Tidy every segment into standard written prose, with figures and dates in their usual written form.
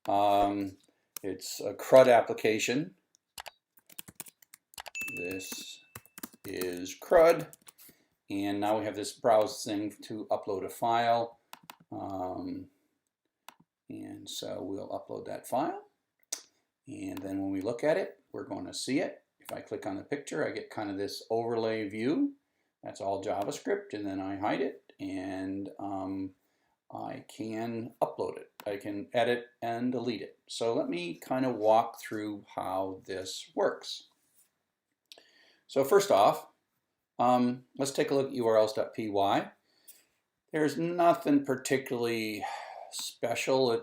It's a CRUD application. This is CRUD, and now we have this browse thing to upload a file, and so we'll upload that file, and then when we look at it, we're going to see it. If I click on the picture, I get kind of this overlay view. That's all JavaScript, and then I hide it, and I can upload it. I can edit and delete it. So let me kind of walk through how this works. So first off, let's take a look at urls.py. There's nothing particularly special.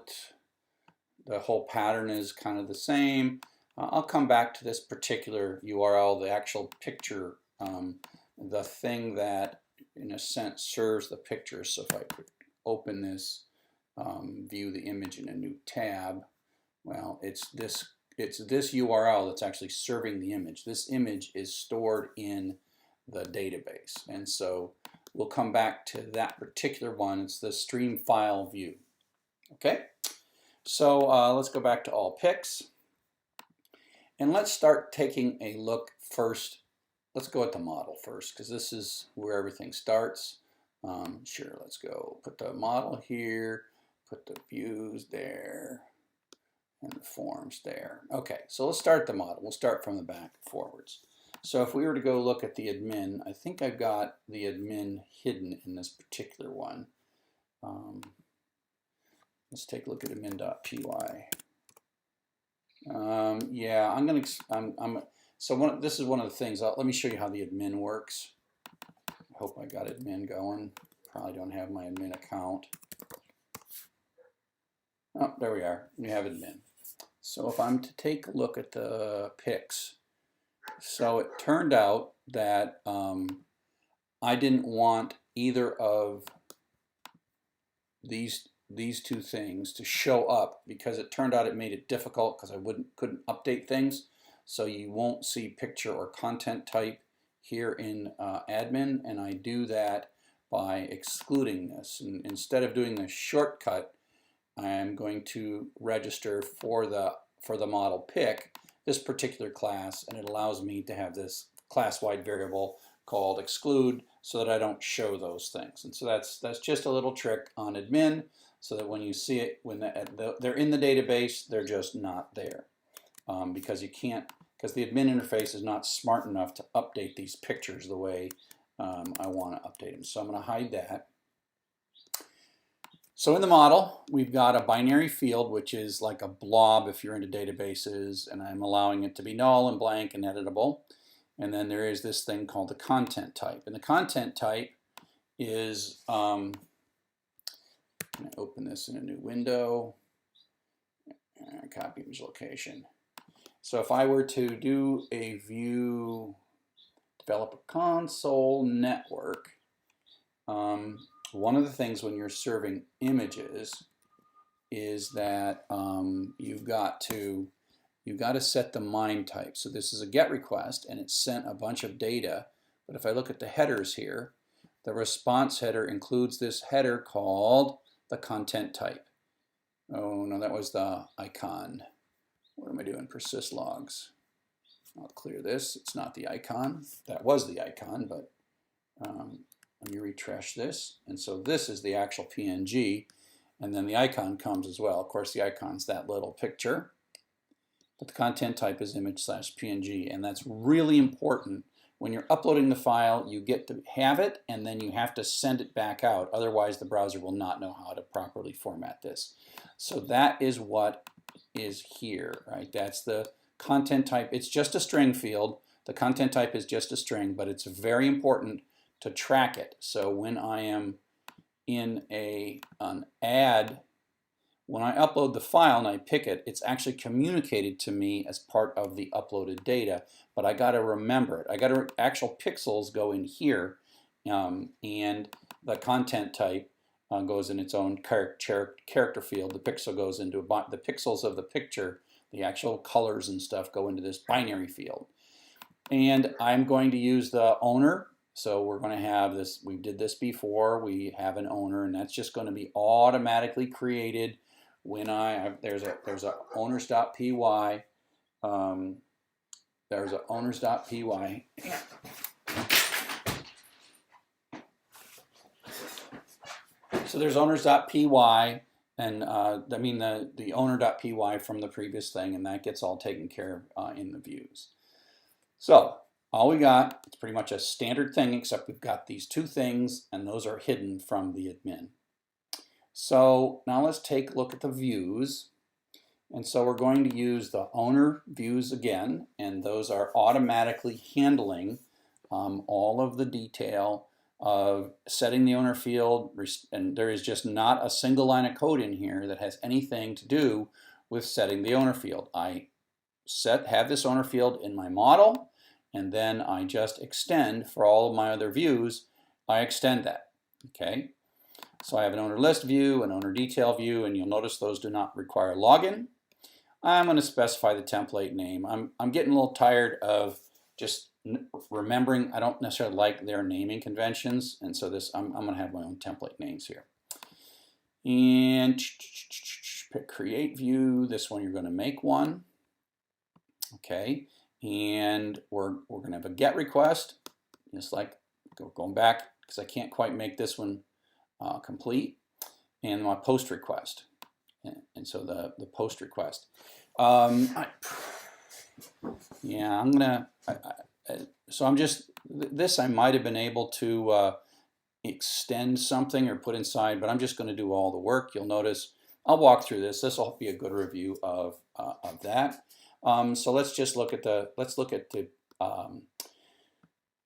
The whole pattern is kind of the same. I'll come back to this particular URL, the actual picture, the thing that in a sense serves the picture. So if I could open this, view the image in a new tab, well, it's this URL that's actually serving the image. This image is stored in the database, and so we'll come back to that particular one. It's the stream file view. Okay, so let's go back to all pics, and let's start taking a look first. Let's go at the model first, because this is where everything starts. Sure, let's go put the model here, put the views there, and the forms there. Okay, so let's start the model. We'll start from the back forwards. So if we were to go look at the admin, I think I've got the admin hidden in this particular one. Let's take a look at admin.py. Yeah, this is one of the things. Let me show you how the admin works. I hope I got admin going. Probably don't have my admin account. Oh, there we are. We have admin. So if I'm to take a look at the pics, so it turned out that I didn't want either of these two things to show up, because it turned out it made it difficult because I couldn't update things. So you won't see picture or content type here in admin, and I do that by excluding this. And instead of doing the shortcut, I am going to register for the model pic this particular class, and it allows me to have this class-wide variable called exclude so that I don't show those things. And so that's just a little trick on admin, so that when you see it, when they're in the database, they're just not there, because you can't, because the admin interface is not smart enough to update these pictures the way I want to update them. So I'm going to hide that. So in the model, we've got a binary field, which is like a blob if you're into databases, and I'm allowing it to be null and blank and editable. And then there is this thing called the content type. And the content type is, I'm going to open this in a new window, copy image location. So if I were to do a view developer console network, one of the things when you're serving images is that you've got to set the MIME type. So this is a GET request, and it sent a bunch of data. But if I look at the headers here, the response header includes this header called the content type. Oh no, that was the icon. What am I doing? Persist logs. I'll clear this. It's not the icon. That was the icon, but let me refresh this. And so this is the actual PNG, and then the icon comes as well. Of course, the icon's that little picture, but the content type is image/PNG, and that's really important. When you're uploading the file, you get to have it, and then you have to send it back out. Otherwise, the browser will not know how to properly format this. So that is what is here, right? That's the content type. It's just a string field. The content type is just a string, but it's very important to track it. So when I am in an ad, when I upload the file and I pick it, it's actually communicated to me as part of the uploaded data, but I got to remember it. I got to actual pixels go in here, and the content type goes in its own character field. The pixel goes into the pixels of the picture, the actual colors and stuff go into this binary field. And I'm going to use the owner. So we're going to have this, we did this before, we have an owner, and that's just going to be automatically created when there's a owners.py, there's a owners.py. So there's owners.py, and I mean the owner.py from the previous thing, and that gets all taken care of in the views. So all we got, it's pretty much a standard thing, except we've got these two things, and those are hidden from the admin. So now let's take a look at the views. And so we're going to use the owner views again, and those are automatically handling all of the detail of setting the owner field, and there is just not a single line of code in here that has anything to do with setting the owner field. I have this owner field in my model, and then I just extend for all of my other views, I extend that, okay? So I have an owner list view, an owner detail view, and you'll notice those do not require login. I'm going to specify the template name. I'm getting a little tired of just remembering. I don't necessarily like their naming conventions, and so I'm going to have my own template names here. And pick create view. This one you're going to make one. Okay, and we're going to have a get request. Just like going back because I can't quite make this one complete, and my post request. And so the post request. Yeah, I'm gonna. So I'm just this. I might have been able to extend something or put inside, but I'm just going to do all the work. You'll notice I'll walk through this. This will be a good review of that. So let's just look at the. Let's look at the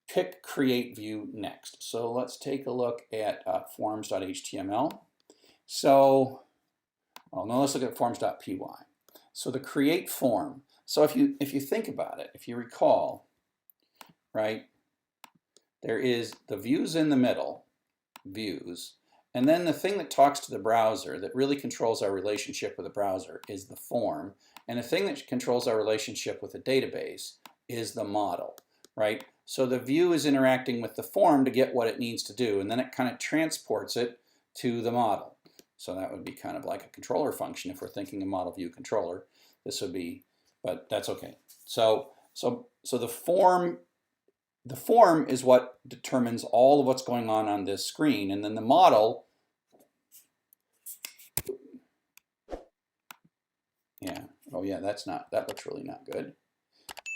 pick create view next. So let's take a look at forms.html. So. Well, now let's look at forms.py. So the create form. So if you think about it, if you recall, right, there is the views in the middle, views, and then the thing that talks to the browser that really controls our relationship with the browser is the form, and the thing that controls our relationship with the database is the model, right? So the view is interacting with the form to get what it needs to do, and then it kind of transports it to the model. So that would be kind of like a controller function if we're thinking a model view controller. This would be, but that's okay. So the form is what determines all of what's going on this screen, and then the model. Yeah. Oh yeah, that looks really not good.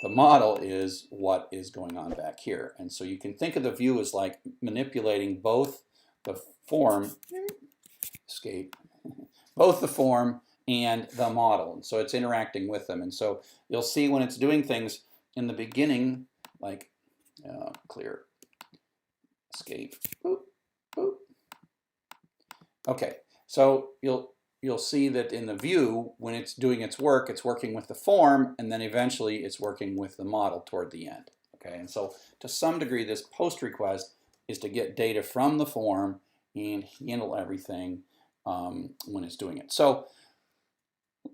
The model is what is going on back here, and so you can think of the view as like manipulating both the form. Escape, both the form and the model. And so it's interacting with them. And so you'll see when it's doing things in the beginning, like clear, escape, boop, boop. Okay, so you'll see that in the view, when it's doing its work, it's working with the form, and then eventually it's working with the model toward the end. Okay, and so to some degree, this post request is to get data from the form and handle everything when it's doing it. So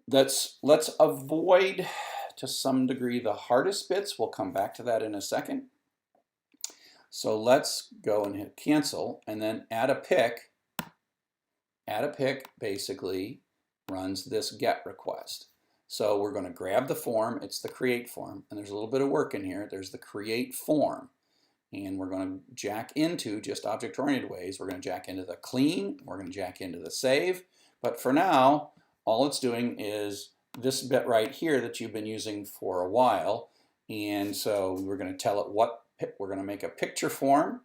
let's avoid to some degree the hardest bits. We'll come back to that in a second. So let's go and hit cancel and then add a pick. Add a pick basically runs this get request. So we're going to grab the form. It's the create form, and there's a little bit of work in here. There's the create form. And we're going to jack into just object-oriented ways. We're going to jack into the clean. We're going to jack into the save. But for now, all it's doing is this bit right here that you've been using for a while. And so we're going to tell it what, we're going to make a picture form.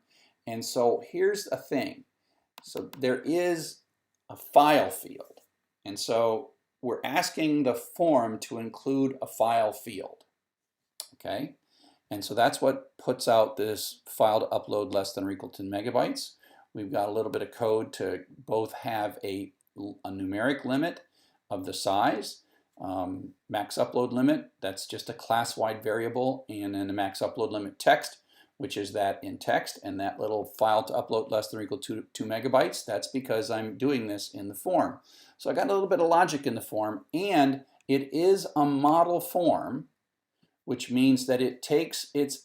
And so here's a thing. So there is a file field. And so we're asking the form to include a file field. Okay? And so that's what puts out this file to upload less than or equal to 10 megabytes. We've got a little bit of code to both have a numeric limit of the size, max upload limit, that's just a class-wide variable, and then the max upload limit text, which is that in text, and that little file to upload less than or equal to 2 megabytes, that's because I'm doing this in the form. So I got a little bit of logic in the form, and it is a model form, which means that it takes its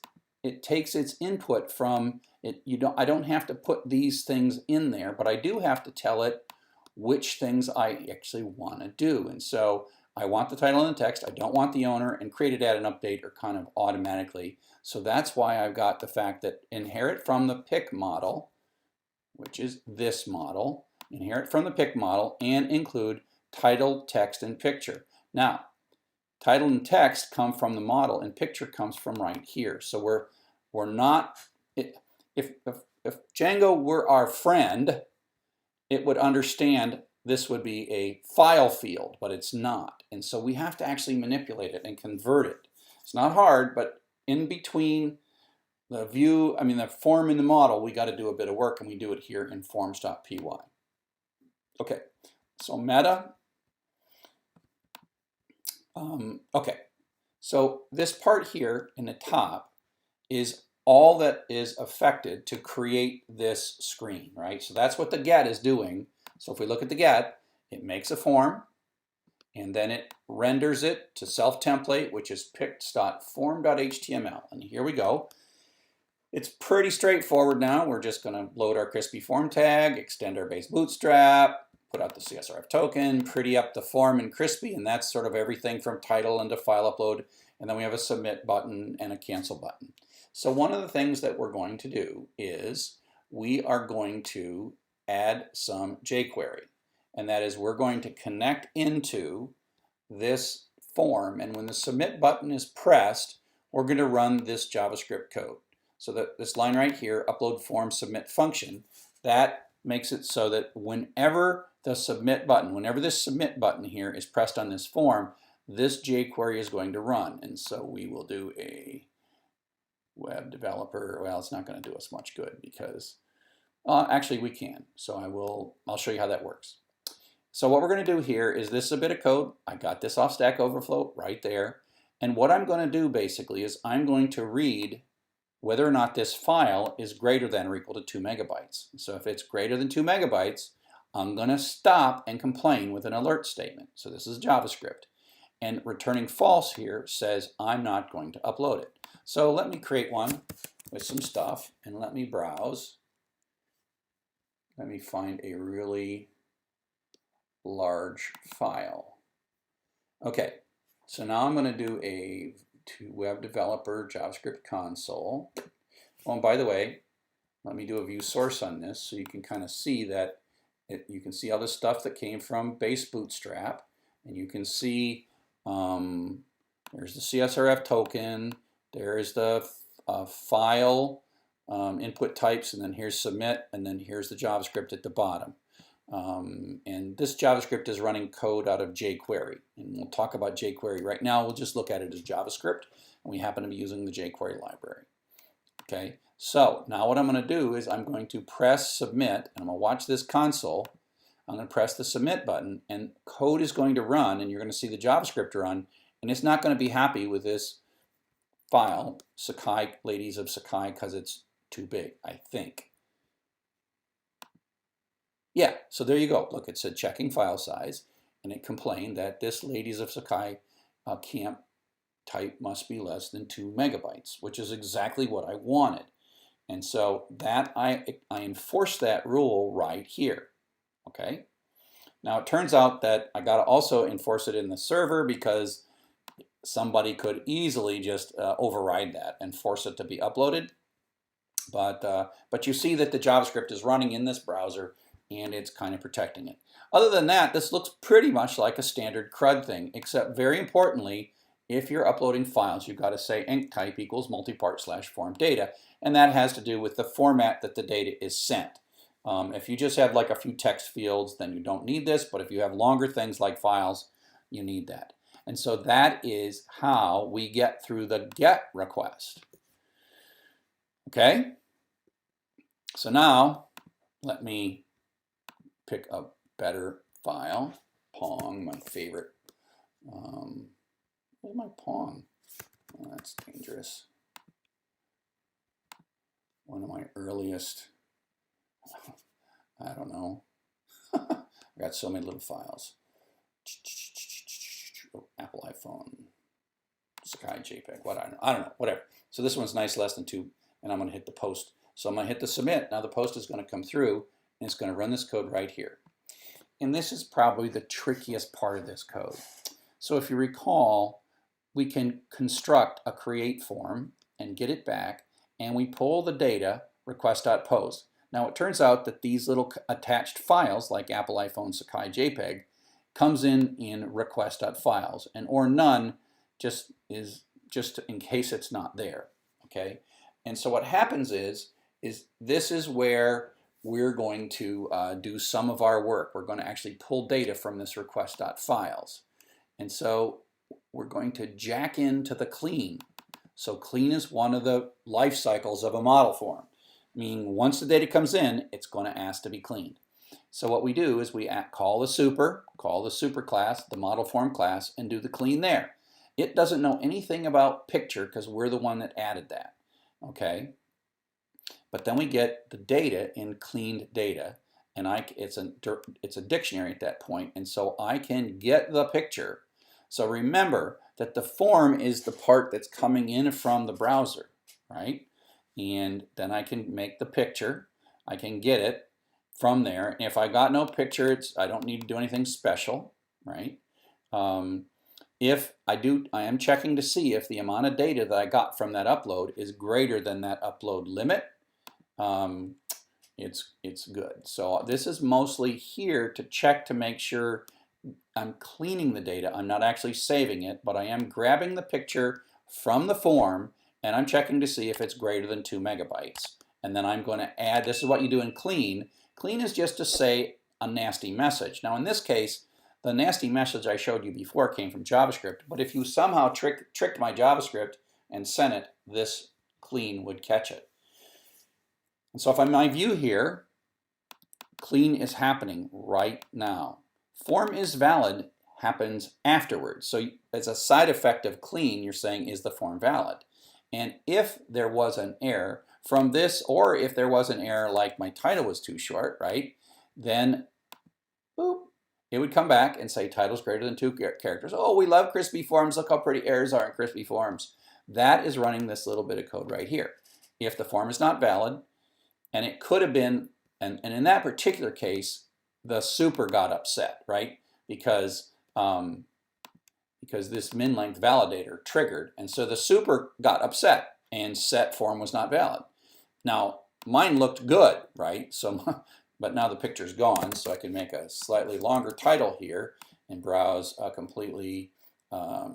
input from it. I don't have to put these things in there, but I do have to tell it which things I actually want to do. And so I want the title and the text. I don't want the owner, and created, add, and update are kind of automatically. So that's why I've got the fact that inherit from the pick model, which is this model, inherit from the pick model, and include title, text, and picture. Now, title and text come from the model, and picture comes from right here. So we're not, if Django were our friend, it would understand this would be a file field, but it's not. And so we have to actually manipulate it and convert it. It's not hard, but in between the view, the form in the model, we got to do a bit of work, and we do it here in forms.py. Okay, so meta. Okay, so this part here in the top is all that is affected to create this screen, right? So that's what the get is doing. So if we look at the get, it makes a form, and then it renders it to self-template, which is pics.form.html. And here we go. It's pretty straightforward now. We're just going to load our crispy form tag, extend our base bootstrap, put out the CSRF token, pretty up the form in crispy, and that's sort of everything from title into file upload. And then we have a submit button and a cancel button. So one of the things that we're going to do is we are going to add some jQuery. And that is, we're going to connect into this form, and when the submit button is pressed, we're going to run this JavaScript code. So that this line right here, upload form submit function, that makes it so that whenever this submit button here is pressed on this form, this jQuery is going to run. And so we will do a web developer. Well, it's not going to do us much good because actually we can. So I'll show you how that works. So what we're going to do here is, this is a bit of code. I got this off Stack Overflow right there. And what I'm going to do basically is I'm going to read whether or not this file is greater than or equal to 2 megabytes. So if it's greater than 2 megabytes, I'm going to stop and complain with an alert statement. So this is JavaScript. And returning false here says I'm not going to upload it. So let me create one with some stuff, and let me browse. Let me find a really large file. Okay, so now I'm going to do a web developer JavaScript console. Oh, and by the way, let me do a view source on this so you can kind of see that you can see all the stuff that came from base bootstrap, and you can see there's the CSRF token, there's the file input types, and then here's submit, and then here's the JavaScript at the bottom. And this JavaScript is running code out of jQuery, and we'll talk about jQuery right now. We'll just look at it as JavaScript, and we happen to be using the jQuery library. Okay, so now what I'm going to do is I'm going to press submit, and I'm going to watch this console. I'm going to press the submit button, and code is going to run, and you're going to see the JavaScript run, and it's not going to be happy with this file, Sakai, Ladies of Sakai, because it's too big, I think. Yeah, so there you go. Look, it said checking file size, and it complained that this Ladies of Sakai camp type must be less than 2 megabytes, which is exactly what I wanted. And so that I enforced that rule right here. Okay. Now it turns out that I got to also enforce it in the server, because somebody could easily just override that and force it to be uploaded. But you see that the JavaScript is running in this browser, and it's kind of protecting it. Other than that, this looks pretty much like a standard CRUD thing, except very importantly, if you're uploading files, you've got to say enc type equals multipart/form data, and that has to do with the format that the data is sent. If you just have like a few text fields, then you don't need this, but if you have longer things like files, you need that. And so that is how we get through the GET request. Okay? So now, let me pick a better file. Pong, my favorite. Where's my Pong? Oh, that's dangerous. One of my earliest, I don't know. I got so many little files. Apple iPhone, Sakai JPEG, what I don't know, whatever. So this one's nice, less than 2, and I'm going to hit the post. So I'm going to hit the submit. Now the post is going to come through, and it's going to run this code right here. And this is probably the trickiest part of this code. So if you recall, we can construct a create form and get it back, and we pull the data request.post. Now it turns out that these little attached files, like Apple, iPhone, Sakai, JPEG, comes in request.files, and or none just in case it's not there. Okay, and so what happens is this is where we're going to do some of our work. We're going to actually pull data from this request.files. And so we're going to jack into the clean. So clean is one of the life cycles of a model form, meaning once the data comes in, it's going to ask to be cleaned. So what we do is we call the super class, the model form class, and do the clean there. It doesn't know anything about picture because we're the one that added that. Okay. But then we get the data in cleaned data, and it's a dictionary at that point, and so I can get the picture. So remember that the form is the part that's coming in from the browser, right? And then I can make the picture. I can get it from there. If I got no picture, I don't need to do anything special, right? If I am checking to see if the amount of data that I got from that upload is greater than that upload limit. It's good. So this is mostly here to check to make sure I'm cleaning the data. I'm not actually saving it, but I am grabbing the picture from the form and I'm checking to see if it's greater than 2 megabytes. And then I'm going to add, this is what you do in clean. Clean is just to say a nasty message. Now in this case, the nasty message I showed you before came from JavaScript, but if you somehow tricked my JavaScript and sent it, this clean would catch it. And so if I'm in my view here, clean is happening right now. Form is valid happens afterwards. So as a side effect of clean, you're saying, is the form valid? And if there was an error from this, or if there was an error like my title was too short, right? Then, boop, it would come back and say title's greater than 2 characters. Oh, we love crispy forms. Look how pretty errors are in crispy forms. That is running this little bit of code right here. If the form is not valid, and it could have been, and in that particular case, the super got upset, right? Because this min length validator triggered, and so the super got upset and set form was not valid. Now mine looked good, right? So, but now the picture's gone, so I can make a slightly longer title here and browse completely. I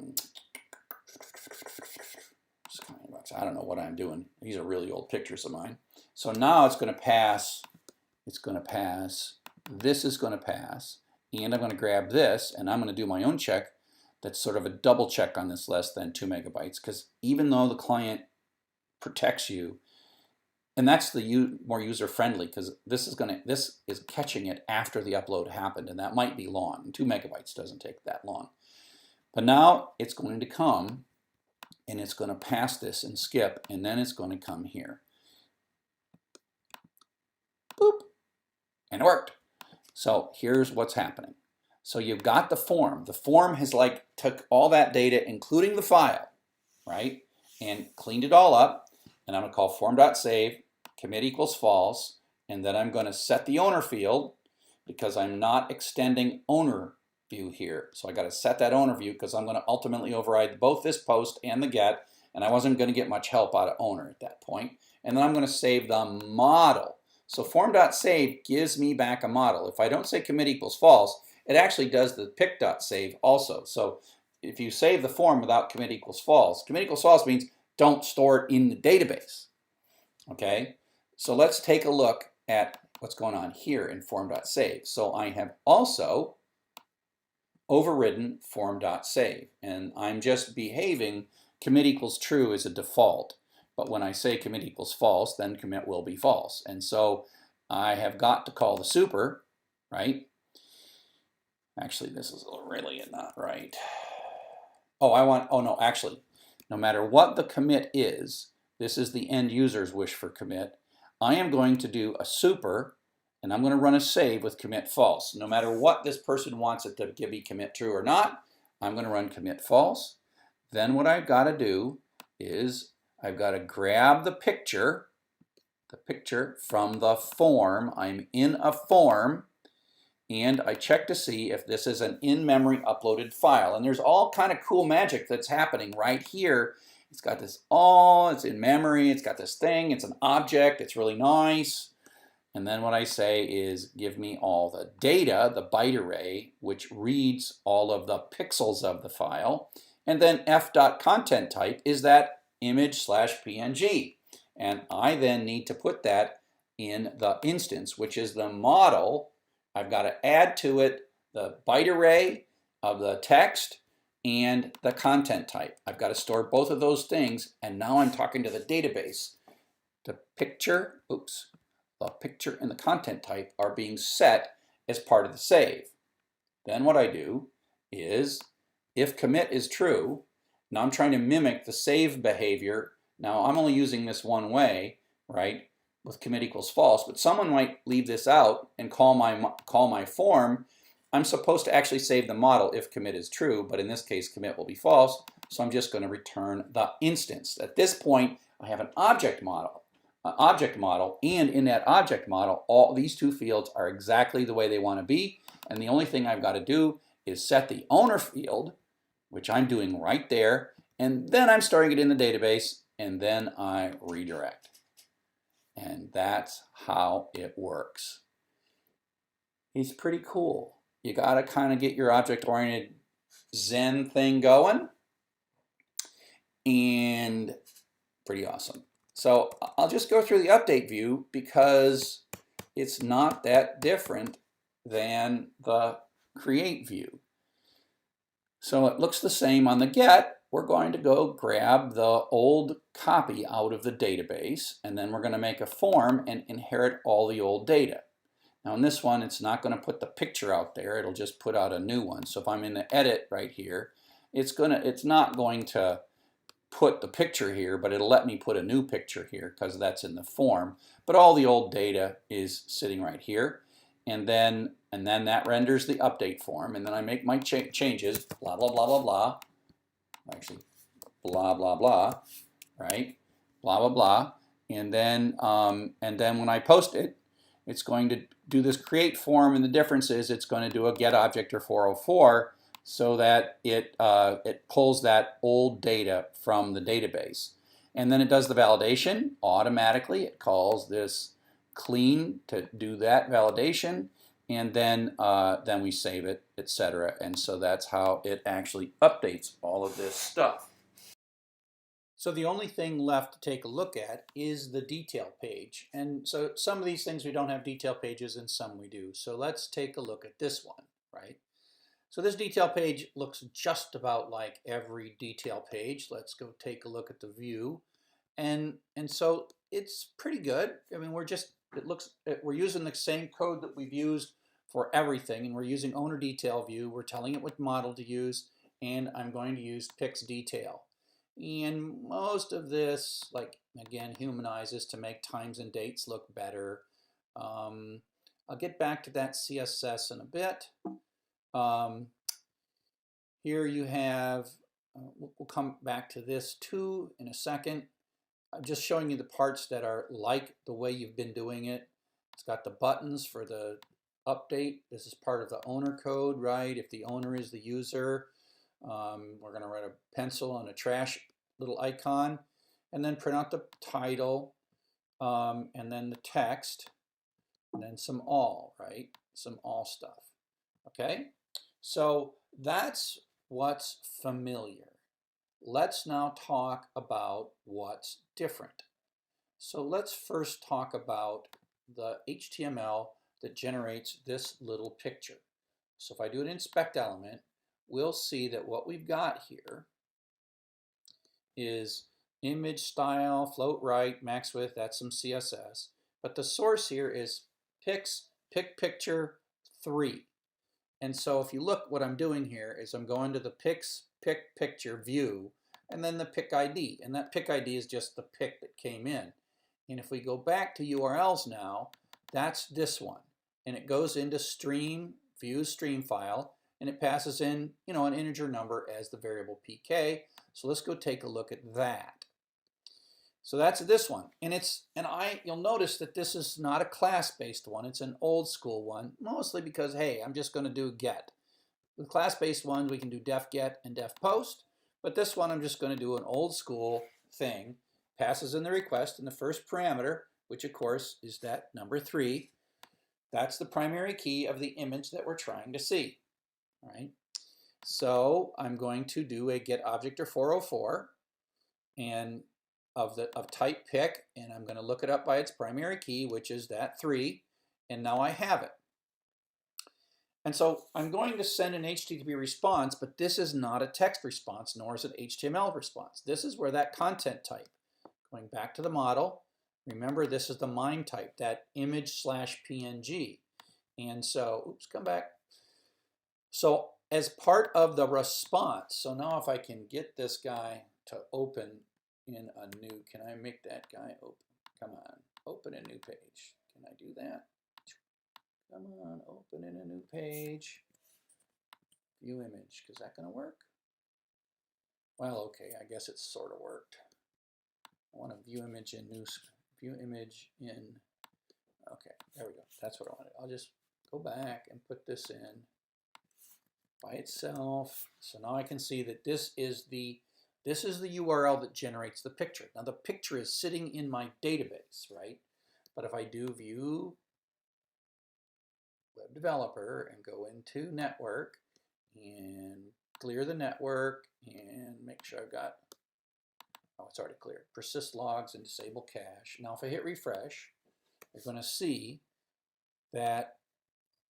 don't know what I'm doing. These are really old pictures of mine. So now it's going to pass, this is going to pass, and I'm going to grab this, and I'm going to do my own check that's sort of a double check on this less than 2 megabytes, because even though the client protects you, and that's the more user-friendly, because this is catching it after the upload happened, and that might be long. 2 megabytes doesn't take that long. But now it's going to come, and it's going to pass this and skip, and then it's going to come here. Boop, and it worked. So here's what's happening. So you've got the form. The form has took all that data, including the file, right, and cleaned it all up. And I'm going to call form.save, commit equals false, and then I'm going to set the owner field because I'm not extending owner view here. So I got to set that owner view because I'm going to ultimately override both this post and the get, and I wasn't going to get much help out of owner at that point. And then I'm going to save the model. So form.save gives me back a model. If I don't say commit equals false, it actually does the pic.save also. So if you save the form without commit equals false means don't store it in the database. Okay, so let's take a look at what's going on here in form.save. So I have also overridden form.save, and I'm just behaving commit equals true as a default. But when I say commit equals false, then commit will be false. And so I have got to call the super, right? Actually, this is really not right. Oh no, actually, no matter what the commit is, this is the end user's wish for commit, I am going to do a super, and I'm going to run a save with commit false. No matter what this person wants it to be commit true or not, I'm going to run commit false. Then what I've got to do is I've got to grab the picture from the form. I'm in a form, and I check to see if this is an in-memory uploaded file. And there's all kind of cool magic that's happening right here. It's got this it's in memory, it's got this thing, it's an object, it's really nice. And then what I say is give me all the data, the byte array, which reads all of the pixels of the file. And then f.content type is that image/png. And I then need to put that in the instance, which is the model. I've got to add to it the byte array of the text and the content type. I've got to store both of those things, and now I'm talking to the database. The picture and the content type are being set as part of the save. Then what I do is, if commit is true, now I'm trying to mimic the save behavior. Now I'm only using this one way, right, with commit equals false, but someone might leave this out and call my form. I'm supposed to actually save the model if commit is true, but in this case commit will be false, so I'm just going to return the instance. At this point I have an object model, and in that object model all these two fields are exactly the way they want to be, and the only thing I've got to do is set the owner field, which I'm doing right there, and then I'm storing it in the database, and then I redirect. And that's how it works. It's pretty cool. You got to kind of get your object-oriented Zen thing going, and pretty awesome. So I'll just go through the update view because it's not that different than the create view. So it looks the same on the get. We're going to go grab the old copy out of the database, and then we're going to make a form and inherit all the old data. Now in this one, it's not going to put the picture out there. It'll just put out a new one. So if I'm in the edit right here, it's not going to put the picture here, but it'll let me put a new picture here because that's in the form. But all the old data is sitting right here. And then that renders the update form, and then I make my changes, blah, blah, blah, blah, blah. Actually, blah, blah, blah, right? Blah, blah, blah. And then when I post it, it's going to do this create form, and the difference is it's going to do a get object or 404 so that it pulls that old data from the database. And then it does the validation automatically. It calls this clean to do that validation, and then we save it, etc. And so that's how it actually updates all of this stuff. So the only thing left to take a look at is the detail page. And so some of these things we don't have detail pages and some we do. So let's take a look at this one, right? So this detail page looks just about like every detail page. Let's go take a look at the view. And so it's pretty good. I mean, we're using the same code that we've used for everything, and we're using owner detail view. We're telling it what model to use, and I'm going to use pix detail. And most of this, like again, humanizes to make times and dates look better. I'll get back to that CSS in a bit. Here you have, we'll come back to this too in a second. I'm just showing you the parts that are like the way you've been doing it. It's got the buttons for the update. This is part of the owner code, right? If the owner is the user, we're going to write a pencil on a trash little icon, and then print out the title, and then the text, and then some all, right? Some all stuff. Okay? So that's what's familiar. Let's now talk about what's different. So let's first talk about the HTML that generates this little picture. So if I do an inspect element, we'll see that what we've got here is image style, float right, max width, that's some CSS. But the source here is pick picture 3. And so if you look, what I'm doing here is I'm going to the pick picture view and then the pick ID. And that pick ID is just the pick that came in. And if we go back to URLs now, that's this one. And it goes into stream, views stream file, and it passes in, an integer number as the variable pk. So let's go take a look at that. So that's this one, and you'll notice that this is not a class-based one. It's an old school one, mostly because hey, I'm just going to do get. With class-based ones, we can do def get and def post, but this one I'm just going to do an old school thing. Passes in the request, and the first parameter, which of course is that number 3, that's the primary key of the image that we're trying to see. All right. So I'm going to do a get object or 404 and of type pick, and I'm going to look it up by its primary key, which is that 3, and now I have it. And so I'm going to send an HTTP response, but this is not a text response, nor is it HTML response. This is where that content type, going back to the model, remember this is the MIME type, that image/PNG. And so, oops, come back. So as part of the response, so now if I can get this guy to open in a new, can I make that guy open? Come on, open a new page. Can I do that? Come on, open in a new page. View image, is that gonna work? Well, okay, I guess it sort of worked. I want to view image in new, view image in, okay, there we go. That's what I wanted. I'll just go back and put this in by itself. So now I can see that this is the URL that generates the picture. Now the picture is sitting in my database, right? But if I do view web developer and go into network and clear the network and make sure I've got, oh, it's already cleared. Persist logs and disable cache. Now if I hit refresh, you're going to see that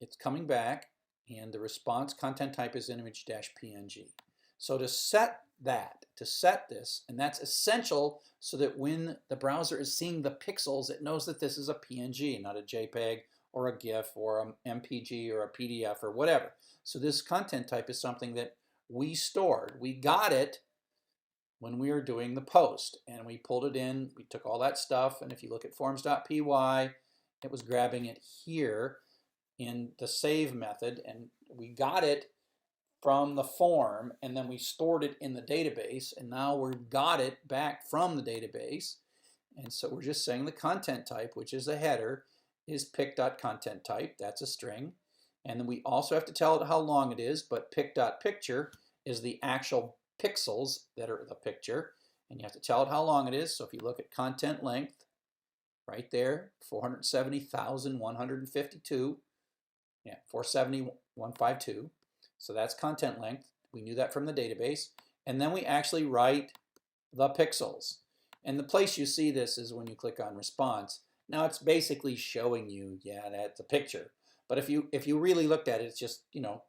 it's coming back and the response content type is image-png. So to set this, and that's essential so that when the browser is seeing the pixels, it knows that this is a PNG, not a JPEG or a GIF or an MPG or a PDF or whatever. So this content type is something that we stored. We got it when we were doing the post, and we pulled it in, we took all that stuff, and if you look at forms.py, it was grabbing it here in the save method, and we got it from the form, and then we stored it in the database, and now we got it back from the database, and so we're just saying the content type, which is a header, is pic.contentType, that's a string, and then we also have to tell it how long it is, but pic.picture is the actual pixels that are the picture, and you have to tell it how long it is. So if you look at content length, right there, 470,152, yeah, 470,152. So that's content length. We knew that from the database. And then we actually write the pixels. And the place you see this is when you click on response. Now it's basically showing you, yeah, that's a picture. But if you really looked at it, it's just, you know,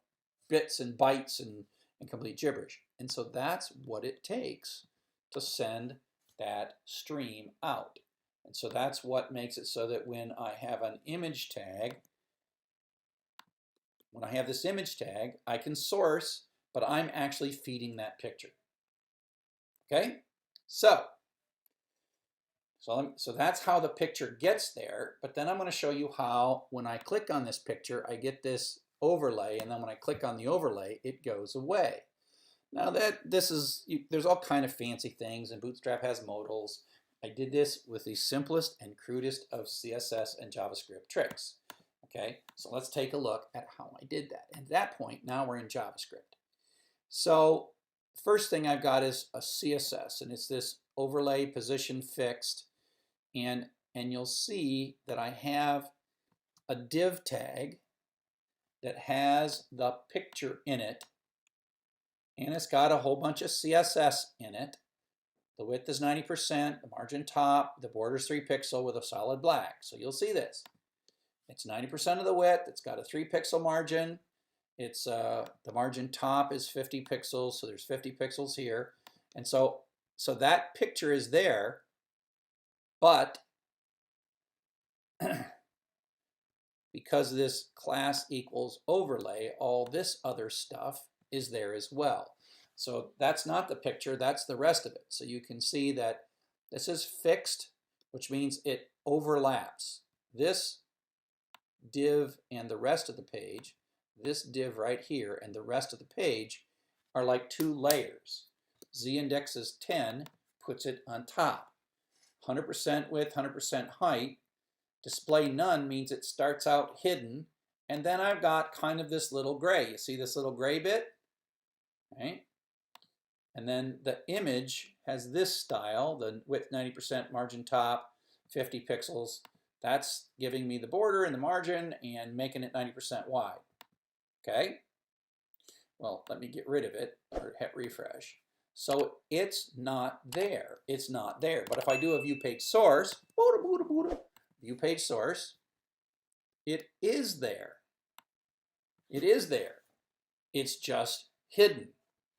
bits and bytes and complete gibberish. And so that's what it takes to send that stream out. And so that's what makes it so that when I have an image tag, when I have this image tag, I can source, but I'm actually feeding that picture. Okay? So that's how the picture gets there, but then I'm going to show you how when I click on this picture, I get this overlay, and then when I click on the overlay, it goes away. Now there's all kind of fancy things, and Bootstrap has modals. I did this with the simplest and crudest of CSS and JavaScript tricks. Okay, so let's take a look at how I did that. At that point, now we're in JavaScript. So first thing I've got is a CSS, and it's this overlay position fixed, and you'll see that I have a div tag that has the picture in it, and it's got a whole bunch of CSS in it. The width is 90%, the margin top, the border is 3 pixel with a solid black. So you'll see this. It's 90% of the width, it's got a 3 pixel margin. It's the margin top is 50 pixels, so there's 50 pixels here. And so that picture is there, but because this class equals overlay, all this other stuff is there as well. So that's not the picture, that's the rest of it. So you can see that this is fixed, which means it overlaps. This div and the rest of the page, this div right here and the rest of the page are like 2 layers. Z index is 10, puts it on top. 100% width, 100% height. Display none means it starts out hidden, and then I've got kind of this little gray. You see this little gray bit? Right? And then the image has this style, the width 90%, margin top, 50 pixels. That's giving me the border and the margin and making it 90% wide. Okay? Well, let me get rid of it or hit refresh. So it's not there. It's not there. But if I do a view page source, view page source, it is there. It is there. It's just hidden,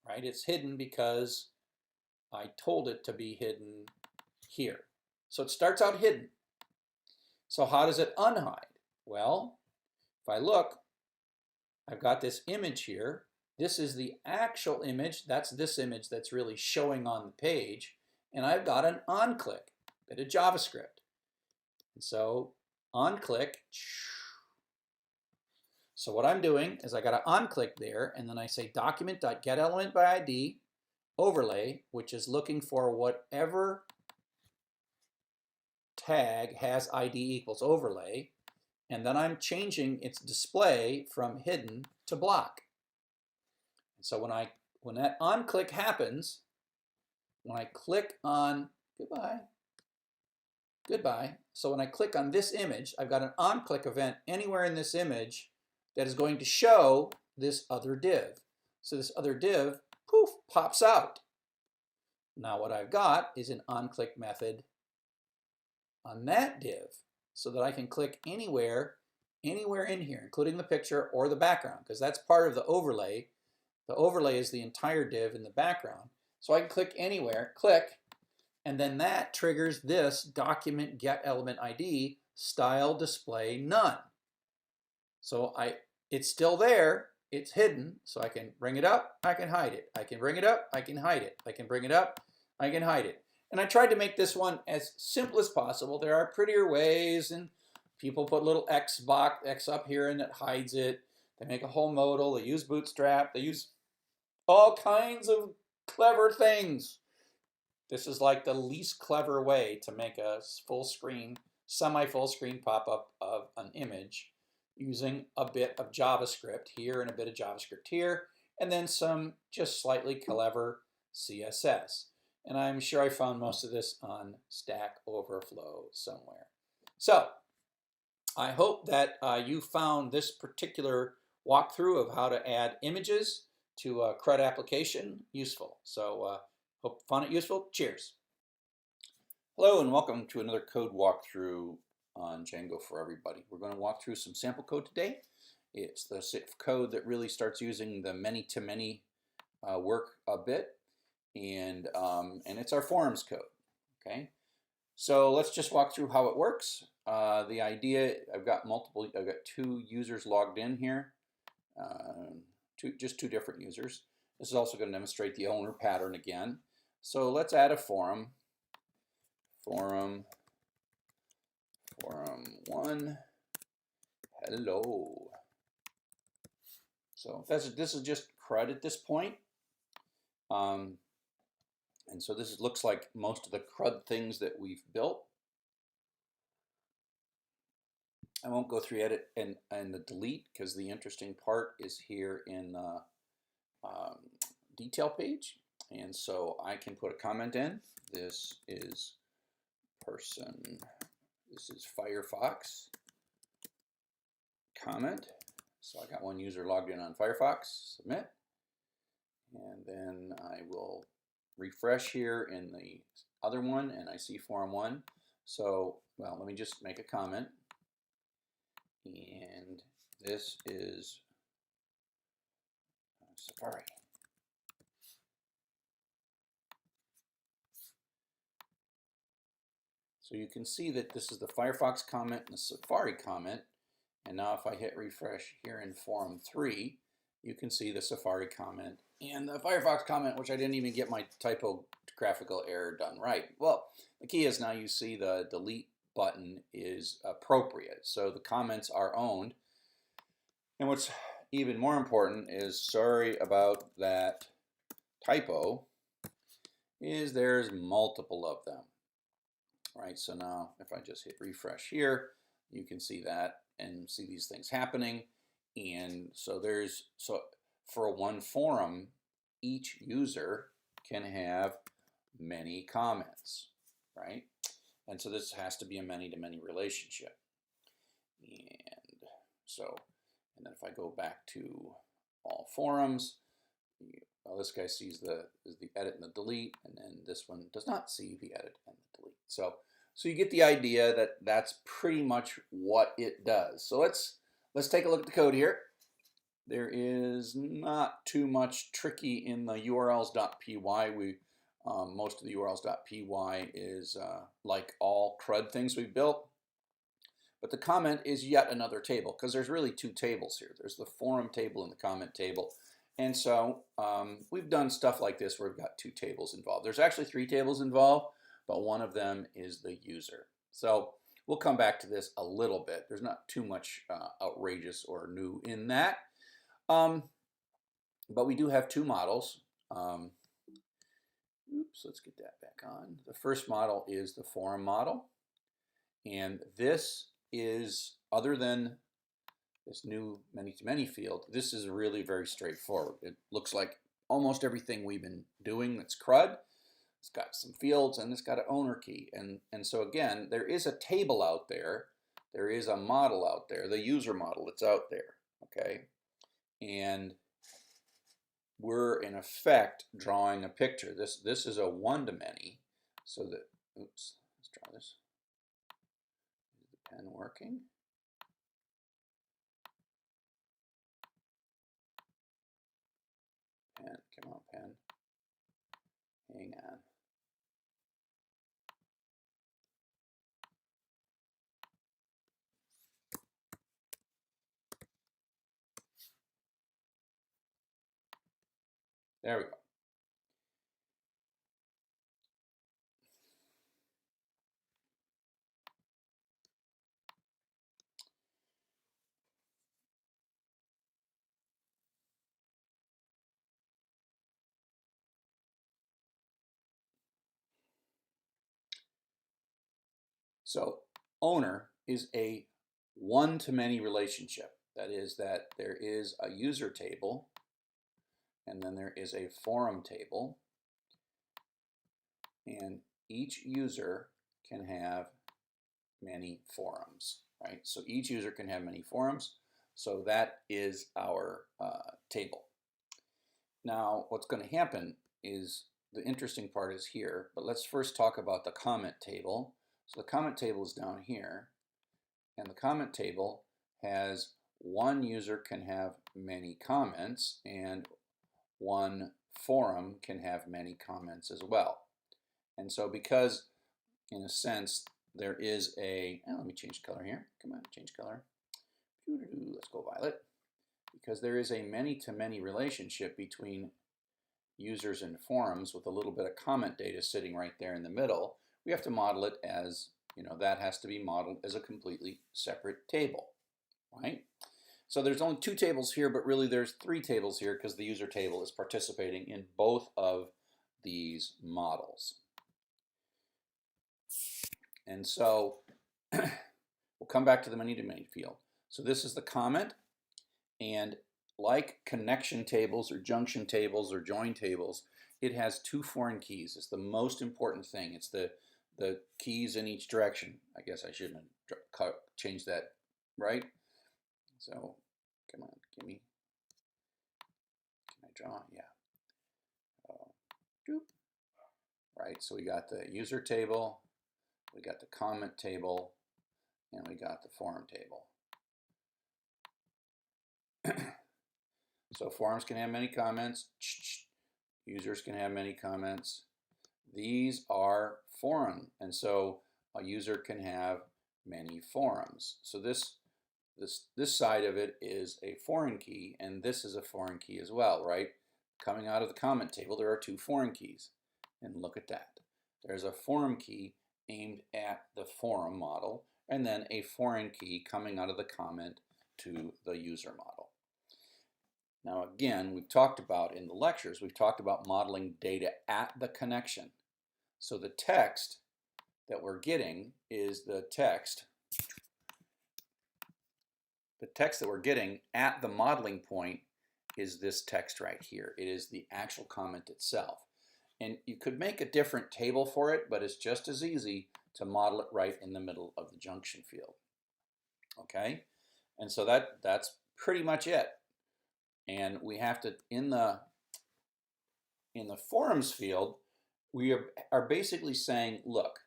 right? It's hidden because I told it to be hidden here. So it starts out hidden. So how does it unhide? Well, if I look, I've got this image here. This is the actual image. That's this image that's really showing on the page. And I've got an on-click, bit of JavaScript. And so on-click. So what I'm doing is I got an on-click there, and then I say document.getElementById overlay, which is looking for whatever tag has ID equals overlay, and then I'm changing its display from hidden to block. And so when that on-click happens, when I click on goodbye. So when I click on this image, I've got an on-click event anywhere in this image that is going to show this other div. So this other div, poof, pops out. Now what I've got is an on-click method on that div so that I can click anywhere in here, including the picture or the background, because that's part of the overlay. The overlay is the entire div in the background. So I can click anywhere, click, and then that triggers this document get element ID style display none. So it's still there, it's hidden, so I can bring it up, I can hide it. I can bring it up, I can hide it. I can bring it up, I can hide it. And I tried to make this one as simple as possible. There are prettier ways, and people put little X up here and it hides it. They make a whole modal, they use Bootstrap, they use all kinds of clever things. This is like the least clever way to make a full screen, semi-full screen pop-up of an image using a bit of JavaScript here and a bit of JavaScript here, and then some just slightly clever CSS. And I'm sure I found most of this on Stack Overflow somewhere. So I hope that you found this particular walkthrough of how to add images to a CRUD application useful. So hope you found it useful. Cheers. Hello and welcome to another code walkthrough on Django for everybody. We're going to walk through some sample code today. It's the code that really starts using the many-to-many work a bit, and it's our forums code. Okay, so let's just walk through how it works. The idea, I've got two users logged in here, just two different users. This is also going to demonstrate the owner pattern again. So let's add a forum. Forum 1, hello. So this is just CRUD at this point. And so this looks like most of the CRUD things that we've built. I won't go through edit and the delete because the interesting part is here in the detail page. And so I can put a comment in. This is Firefox comment. So I got one user logged in on Firefox, submit. And then I will refresh here in the other one and I see forum 1. So, well, let me just make a comment. And this is Safari. So you can see that this is the Firefox comment and the Safari comment. And now if I hit refresh here in forum 3, you can see the Safari comment and the Firefox comment, which I didn't even get my typographical error done right. Well, the key is now you see the delete button is appropriate. So the comments are owned. And what's even more important is, sorry about that typo, is there's multiple of them. right? So now if I just hit refresh here, you can see that and see these things happening. And so for one forum, each user can have many comments, right? And so this has to be a many-to-many relationship. And so, and then if I go back to all forums, well, this guy sees the edit and the delete, and then this one does not see the edit and the delete. So you get the idea that that's pretty much what it does. So let's take a look at the code here. There is not too much tricky in the urls.py. Most of the urls.py is like all CRUD things we've built. But the comment is yet another table, because there's really two tables here. There's the forum table and the comment table. And so we've done stuff like this where we've got two tables involved. There's actually three tables involved, but one of them is the user. So we'll come back to this a little bit. There's not too much outrageous or new in that. But we do have two models. Oops, let's get that back on. The first model is the forum model. And this is, other than this new many-to-many field, this is really very straightforward. It looks like almost everything we've been doing that's CRUD. It's got some fields and it's got an owner key. And so again, there is a table out there. There is a model out there, the user model that's out there, okay? And we're in effect drawing a picture. This is a one-to-many, so that, oops, let's try this. Is the pen working? Pen, come on, pen. Hang on. There we go. So owner is a one-to-many relationship. That is that there is a user table, and then there is a forum table, and each user can have many forums, right? So each user can have many forums. So that is our table. Now, what's going to happen is, the interesting part is here, but let's first talk about the comment table. So the comment table is down here, and the comment table has one user can have many comments, and one forum can have many comments as well. And so because, in a sense, there is a, let me change color here. Come on, change color. Let's go violet. Because there is a many-to-many relationship between users and forums with a little bit of comment data sitting right there in the middle, we have to model it as, that has to be modeled as a completely separate table, right? So there's only two tables here, but really there's three tables here because the user table is participating in both of these models. And so we'll come back to the many-to-many field. So this is the comment, and like connection tables or junction tables or join tables, it has two foreign keys. It's the most important thing. It's the keys in each direction. I guess I shouldn't have changed that, right? So come on, give me, can I draw? Yeah. Right, so we got the user table, we got the comment table, and we got the forum table. So forums can have many comments, users can have many comments. These are forum, and so a user can have many forums. So this side of it is a foreign key, and this is a foreign key as well, right? Coming out of the comment table, there are two foreign keys, and look at that. There's a forum key aimed at the forum model, and then a foreign key coming out of the comment to the user model. Now again, we've talked about in the lectures, we've talked about modeling data at the connection. So the text that we're getting is the text. The text that we're getting at the modeling point is this text right here. It is the actual comment itself. And you could make a different table for it, but it's just as easy to model it right in the middle of the junction field. Okay? And so that's pretty much it. And we have to, in the forums field, we are basically saying, look,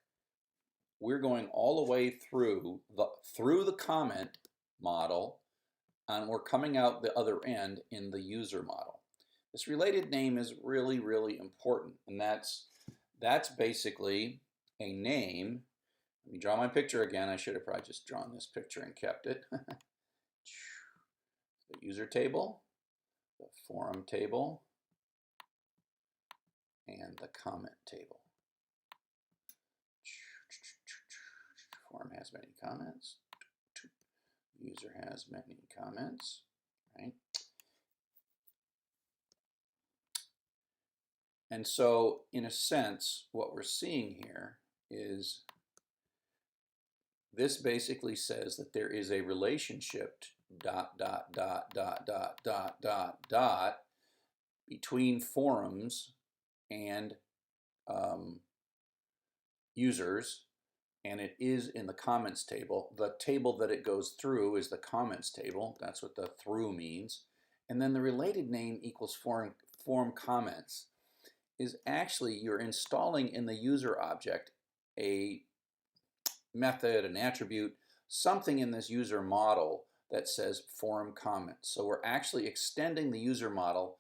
we're going all the way through the comment model, and we're coming out the other end in the user model. This related name is really, really important, and that's basically a name. Let me draw my picture again. I should have probably just drawn this picture and kept it. The user table, the forum table, and the comment table. Forum has many comments. User has many comments, right? And so, in a sense, what we're seeing here is this basically says that there is a relationship between forums and users, and it is in the comments table. The table that it goes through is the comments table. That's what the through means. And then the related name equals forum comments is actually you're installing in the user object a method, an attribute, something in this user model that says forum comments. So we're actually extending the user model.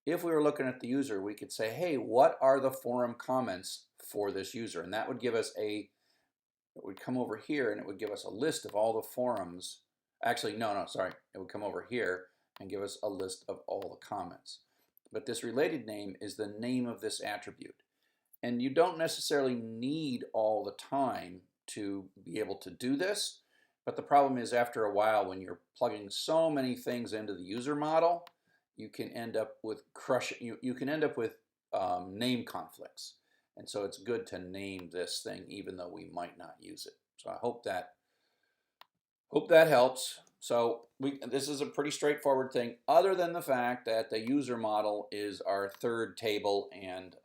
If we were looking at the user, we could say, hey, what are the forum comments for this user? And that would give us it would come over here and it would give us a list of all the forums. Actually, no, sorry. It would come over here and give us a list of all the comments. But this related name is the name of this attribute. And you don't necessarily need all the time to be able to do this. But the problem is after a while, when you're plugging so many things into the user model, you can end up with you can end up with name conflicts. And so it's good to name this thing even though we might not use it. So I hope that helps. So this is a pretty straightforward thing, other than the fact that the user model is our third table, and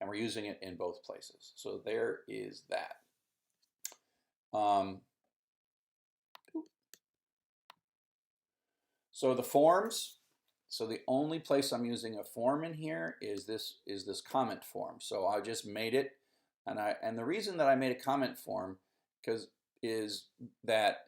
we're using it in both places. So there is that. So the forms. So the only place I'm using a form in here is this comment form. So I just made it, and the reason that I made a comment form is that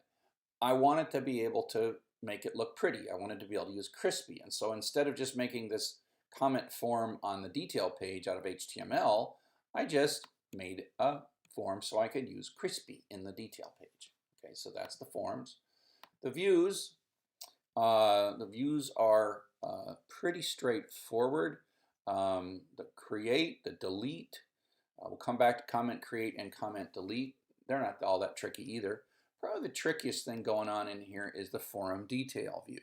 I wanted to be able to make it look pretty. I wanted to be able to use crispy, and so instead of just making this comment form on the detail page out of HTML, I just made a form so I could use crispy in the detail page. Okay, so that's the forms. The views. The views are pretty straightforward. The create, the delete. We'll come back to comment create and comment delete. They're not all that tricky either. Probably the trickiest thing going on in here is the forum detail view.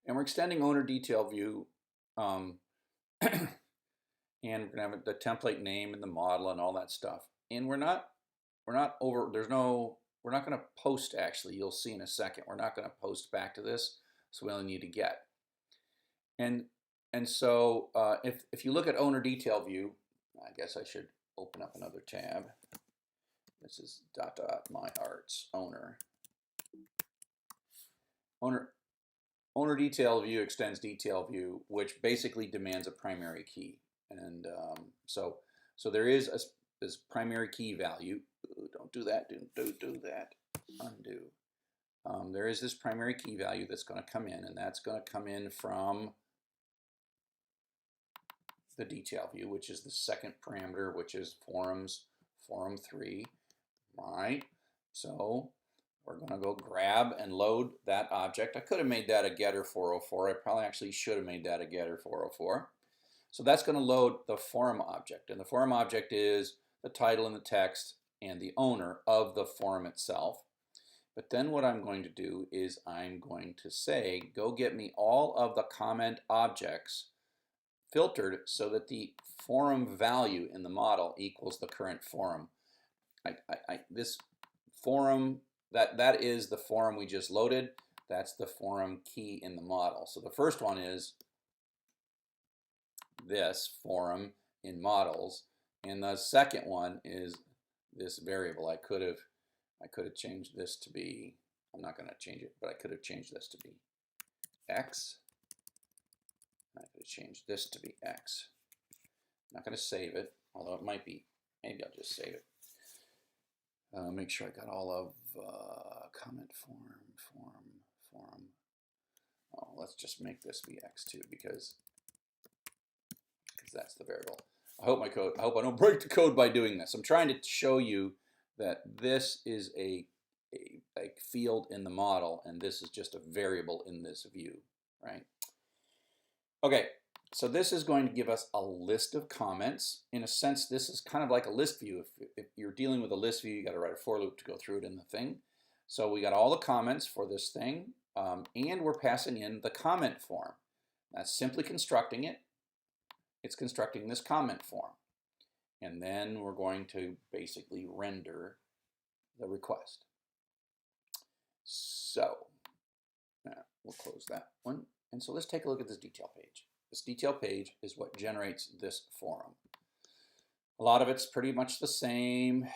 And we're extending owner detail view, and we're gonna have the template name and the model and all that stuff. And we're not going to post, actually. You'll see in a second. We're not going to post back to this, so we only need to get. And so if you look at owner detail view, I guess I should open up another tab. This is my arts owner. Owner detail view extends detail view, which basically demands a primary key. And so there is this primary key value. Ooh, don't do that. Don't do that. Undo. There is this primary key value that's going to come in, and that's going to come in from the detail view, which is the second parameter, which is forum 3. Right. So we're going to go grab and load that object. I could have made that a getter 404. I probably actually should have made that a getter 404. So that's going to load the forum object, and the forum object is the title and the text and the owner of the forum itself. But then what I'm going to do is I'm going to say, go get me all of the comment objects filtered so that the forum value in the model equals the current forum. This forum, that is the forum we just loaded. That's the forum key in the model. So the first one is this forum in models, and the second one is this variable. I could have changed this to be, I'm not going to change it, but I could have changed this to be X. I could have changed this to be X. I'm not going to save it, although it might be, maybe I'll just save it. Make sure I got all of comment forum. Oh, let's just make this be X2 because that's the variable. I hope I don't break the code by doing this. I'm trying to show you that this is a field in the model, and this is just a variable in this view, right? Okay, so this is going to give us a list of comments. In a sense, this is kind of like a list view. If you're dealing with a list view, you got to write a for loop to go through it in the thing. So we got all the comments for this thing, and we're passing in the comment form. That's simply constructing it. It's constructing this comment form. And then we're going to basically render the request. So we'll close that one. And so let's take a look at this detail page. This detail page is what generates this forum. A lot of it's pretty much the same.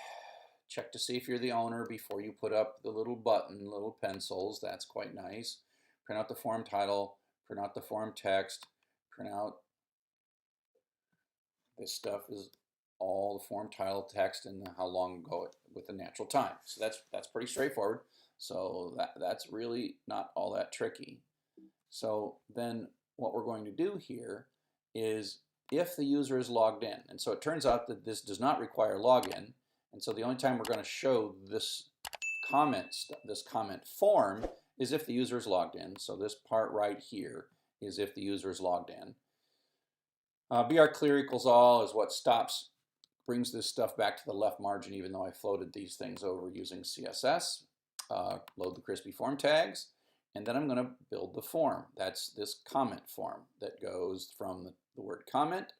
Check to see if you're the owner before you put up the little button, little pencils. That's quite nice. Print out the forum title, print out the forum text, print out this stuff is all the forum title, text, and how long ago with the natural time. So that's pretty straightforward. So that's really not all that tricky. So then what we're going to do here is if the user is logged in, and so it turns out that this does not require login, and so the only time we're going to show this comment form is if the user is logged in. So this part right here is if the user is logged in. BR clear equals all is what brings this stuff back to the left margin, even though I floated these things over using CSS. Load the crispy form tags, and then I'm going to build the form. That's this comment form that goes from the word comment,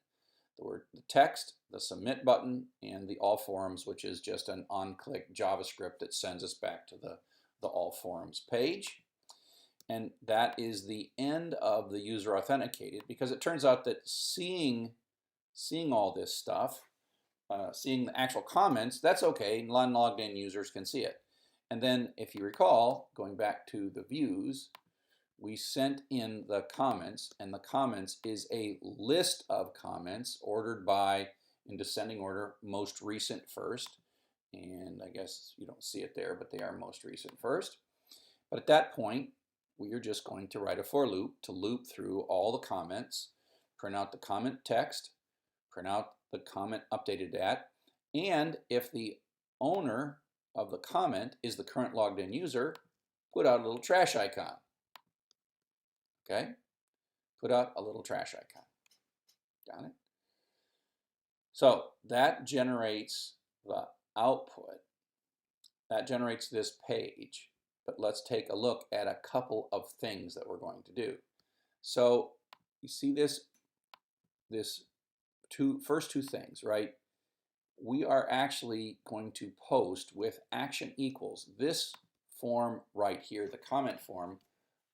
the text, the submit button, and the all forums, which is just an on-click JavaScript that sends us back to the all forums page. And that is the end of the user authenticated, because it turns out that seeing all this stuff, seeing the actual comments, that's okay. Non-logged in users can see it. And then if you recall, going back to the views, we sent in the comments, and the comments is a list of comments ordered by, in descending order, most recent first. And I guess you don't see it there, but they are most recent first. But at that point, we are just going to write a for loop to loop through all the comments, print out the comment text, print out the comment updated at, and if the owner of the comment is the current logged in user, put out a little trash icon. Okay? Put out a little trash icon. Got it? So that generates the output. That generates this page. But let's take a look at a couple of things that we're going to do. So you see first two things, right? We are actually going to post with action equals this form right here, the comment form,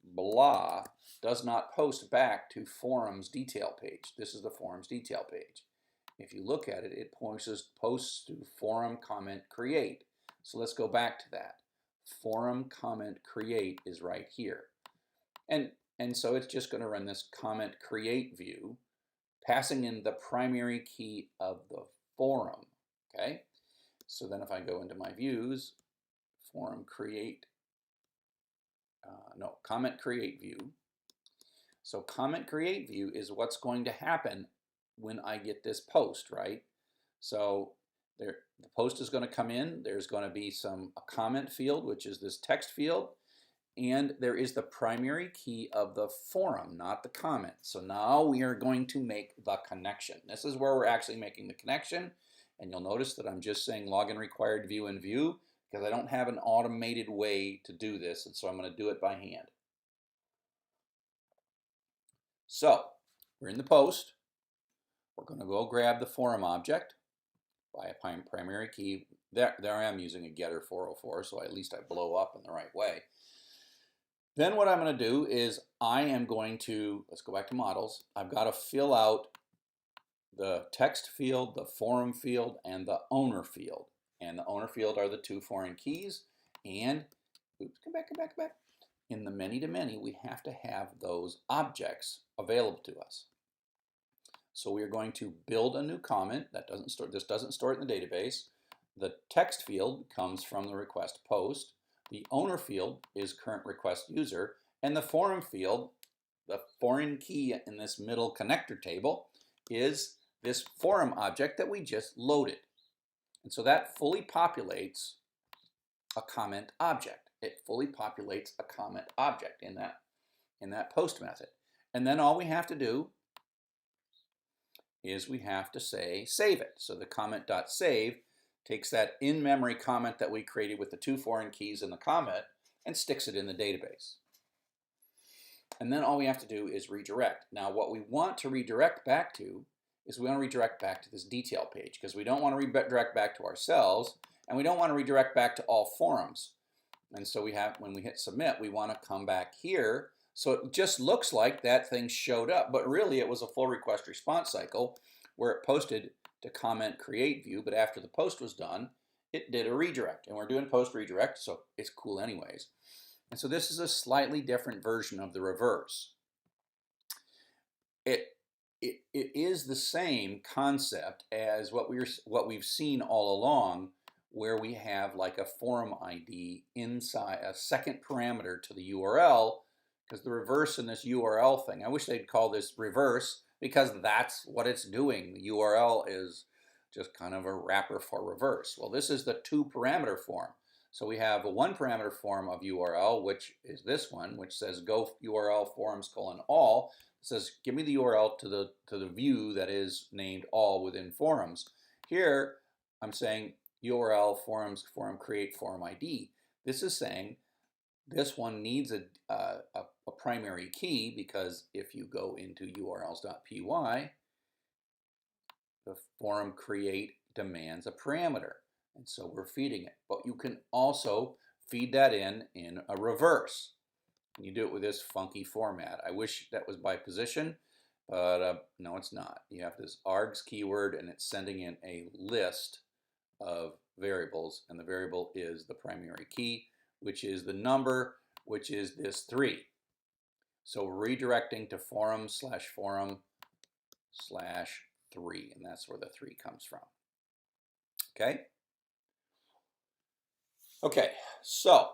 blah, does not post back to forums detail page. This is the forums detail page. If you look at it, it posts to forum comment create. So let's go back to that. Forum comment create is right here. And so it's just going to run this comment create view, passing in the primary key of the forum. Okay, so then if I go into my views, forum create, comment create view. So comment create view is what's going to happen when I get this post, right? So the post is going to come in. There's going to be a comment field, which is this text field, and there is the primary key of the forum, not the comment. So now we are going to make the connection. This is where we're actually making the connection. And you'll notice that I'm just saying login required view and view because I don't have an automated way to do this, and so I'm going to do it by hand. So we're in the post. we're going to go grab the forum object by a primary key. There I am using a getter 404, so at least I blow up in the right way. Then what I'm going to do is I am going to, let's go back to models. I've got to fill out the text field, the forum field, and the owner field. And the owner field are the two foreign keys. And, oops, come back. In the many-to-many, we have to have those objects available to us. So we are going to build a new comment. This doesn't store it in the database. The text field comes from the request post. The owner field is current request user. And the forum field, the foreign key in this middle connector table, is this forum object that we just loaded. And so that fully populates a comment object. It fully populates a comment object in that post method. And then all we have to do is we have to say save it. So the comment.save takes that in-memory comment that we created with the two foreign keys in the comment and sticks it in the database. And then all we have to do is redirect. Now what we want to redirect back to is we want to redirect back to this detail page because we don't want to redirect back to ourselves and we don't want to redirect back to all forums. And so when we hit submit, we want to come back here. So it just looks like that thing showed up, but really it was a full request response cycle where it posted to comment create view, but after the post was done, it did a redirect. And we're doing post redirect, so it's cool anyways. And so this is a slightly different version of the reverse. It is the same concept as what we've seen all along, where we have like a forum ID inside a second parameter to the URL, because the reverse in this URL thing, I wish they'd call this reverse because that's what it's doing. The URL is just kind of a wrapper for reverse. Well, this is the two parameter form. So we have a one parameter form of URL, which is this one, which says go URL forums : all. It says give me the URL to the view that is named all within forums. Here I'm saying URL forums forum create forum ID. This is saying this one needs a primary key because if you go into urls.py, the forum create demands a parameter. And so we're feeding it. But you can also feed that in a reverse. And you do it with this funky format. I wish that was by position, but no, it's not. You have this args keyword and it's sending in a list of variables, and the variable is the primary key, which is the number, which is this 3. So we're redirecting to forum/forum/3, and that's where the 3 comes from. Okay? Okay, so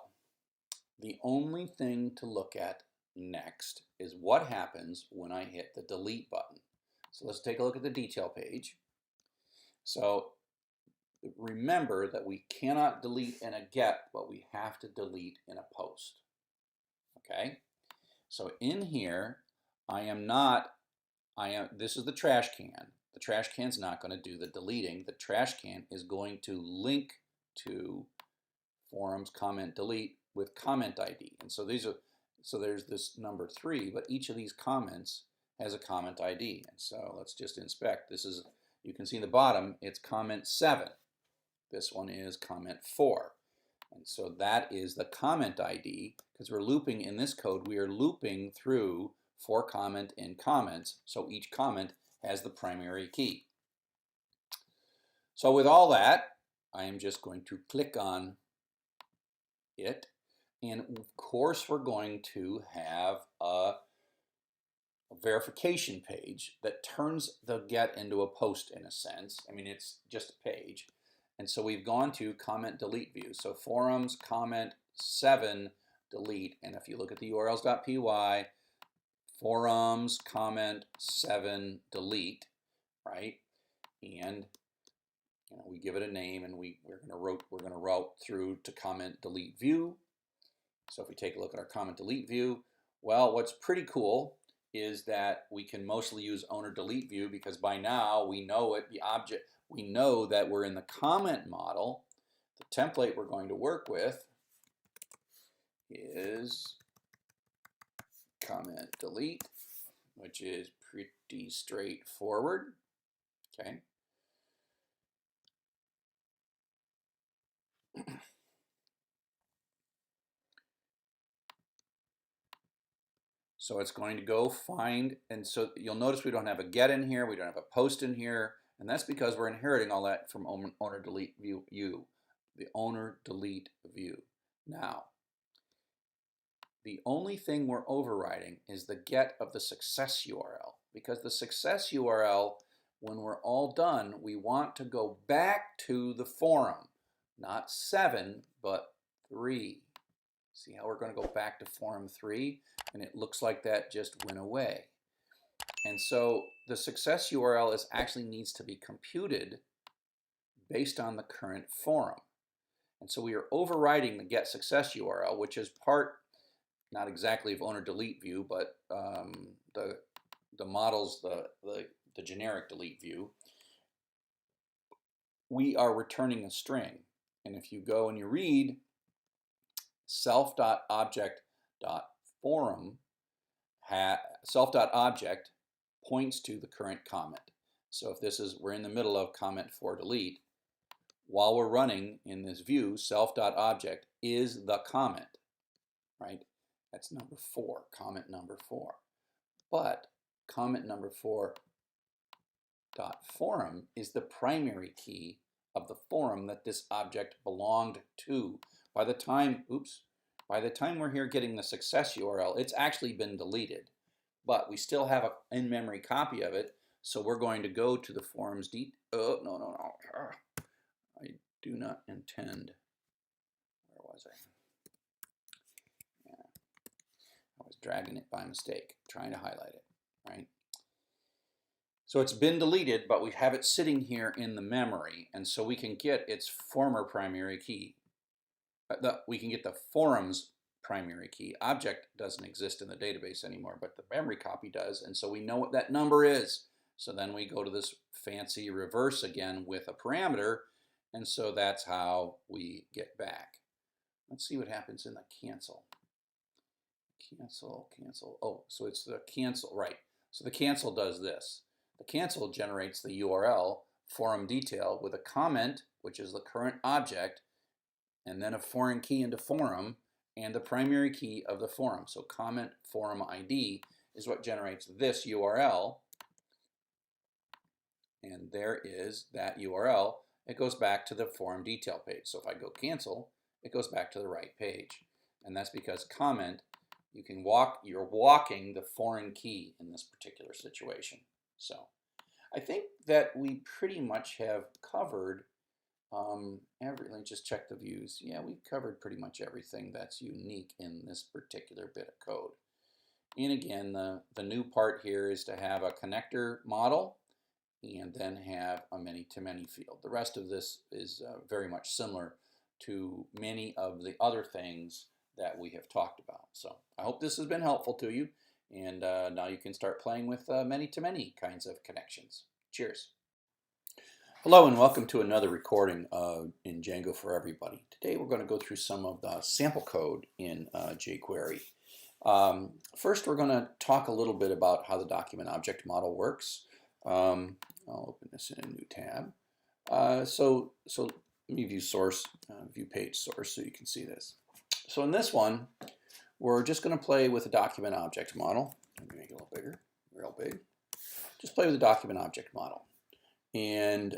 the only thing to look at next is what happens when I hit the delete button. So let's take a look at the detail page. So remember that we cannot delete in a get, but we have to delete in a post. Okay? So in here, this is the trash can. The trash can's not going to do the deleting. The trash can is going to link to forums comment delete with comment ID. And so there's this number 3, but each of these comments has a comment ID. And so let's just inspect. This is, you can see in the bottom, it's comment 7. This one is comment 4. And so that is the comment ID, because we're looping in this code, we are looping through for comment in comments, so each comment has the primary key. So with all that, I am just going to click on it, and of course we're going to have a verification page that turns the get into a post in a sense. I mean, it's just a page. And so we've gone to comment delete view. So forums comment 7 delete. And if you look at the urls.py, forums comment 7 delete, right? And we give it a name, and we're going to route through to comment delete view. So if we take a look at our comment delete view, well, what's pretty cool is that we can mostly use owner delete view because by now we know it, the object. We know that we're in the comment model. The template we're going to work with is comment delete, which is pretty straightforward. Okay. So it's going to go find, and so you'll notice we don't have a get in here, we don't have a post in here, and that's because we're inheriting all that from owner delete view, the owner delete view. Now, the only thing we're overriding is the get of the success URL, because the success URL, when we're all done, we want to go back to the forum, not 7, but 3. See how we're going to go back to forum 3, and it looks like that just went away. And so the success URL actually needs to be computed based on the current forum. And so we are overriding the get success URL, which is part, not exactly of owner delete view, but the models, the generic delete view. We are returning a string. And if you go and you read self.object.forum, self.object points to the current comment. So if we're in the middle of comment for delete, while we're running in this view, self.object is the comment, right? That's number 4, comment number 4. But comment number 4 dot forum is the primary key of the forum that this object belonged to. By the time we're here getting the success URL, it's actually been deleted, but we still have an in-memory copy of it. So we're going to go to the forum's no. I do not intend. Where was I? Yeah. I was dragging it by mistake, trying to highlight it, right? So it's been deleted, but we have it sitting here in the memory, and so we can get its former primary key. We can get the forum's primary key. Object doesn't exist in the database anymore, but the memory copy does, and so we know what that number is. So then we go to this fancy reverse again with a parameter, and so that's how we get back. Let's see what happens in the cancel. Cancel. Oh, so it's the cancel, right. So the cancel does this. The cancel generates the URL forum detail with a comment, which is the current object, and then a foreign key into forum and the primary key of the forum. So comment forum ID is what generates this URL. And there is that URL. It goes back to the forum detail page. So if I go cancel, it goes back to the right page. And that's because comment, you're walking the foreign key in this particular situation. So I think that we pretty much have covered let me just check the views. Yeah, we've covered pretty much everything that's unique in this particular bit of code. And again, the new part here is to have a connector model and then have a many-to-many field. The rest of this is very much similar to many of the other things that we have talked about. So I hope this has been helpful to you, and now you can start playing with many-to-many kinds of connections. Cheers. Hello and welcome to another recording in Django for Everybody. Today we're going to go through some of the sample code in jQuery. First we're going to talk a little bit about how the document object model works. I'll open this in a new tab. So let me view source, view page source so you can see this. So in this one, we're just going to play with the document object model. Let me make it a little bigger, real big. Just play with the document object model. And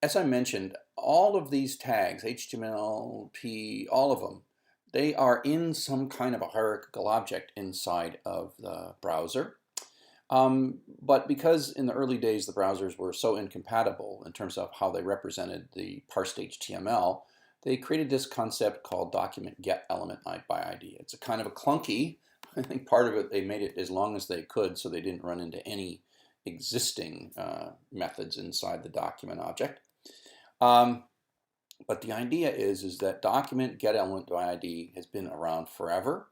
as I mentioned, all of these tags, HTML, P, all of them, they are in some kind of a hierarchical object inside of the browser. But because in the early days the browsers were so incompatible in terms of how they represented the parsed HTML, they created this concept called document get element by ID. It's a kind of a clunky. I think part of it, they made it as long as they could so they didn't run into any existing methods inside the document object. But the idea is that document get element by ID has been around forever,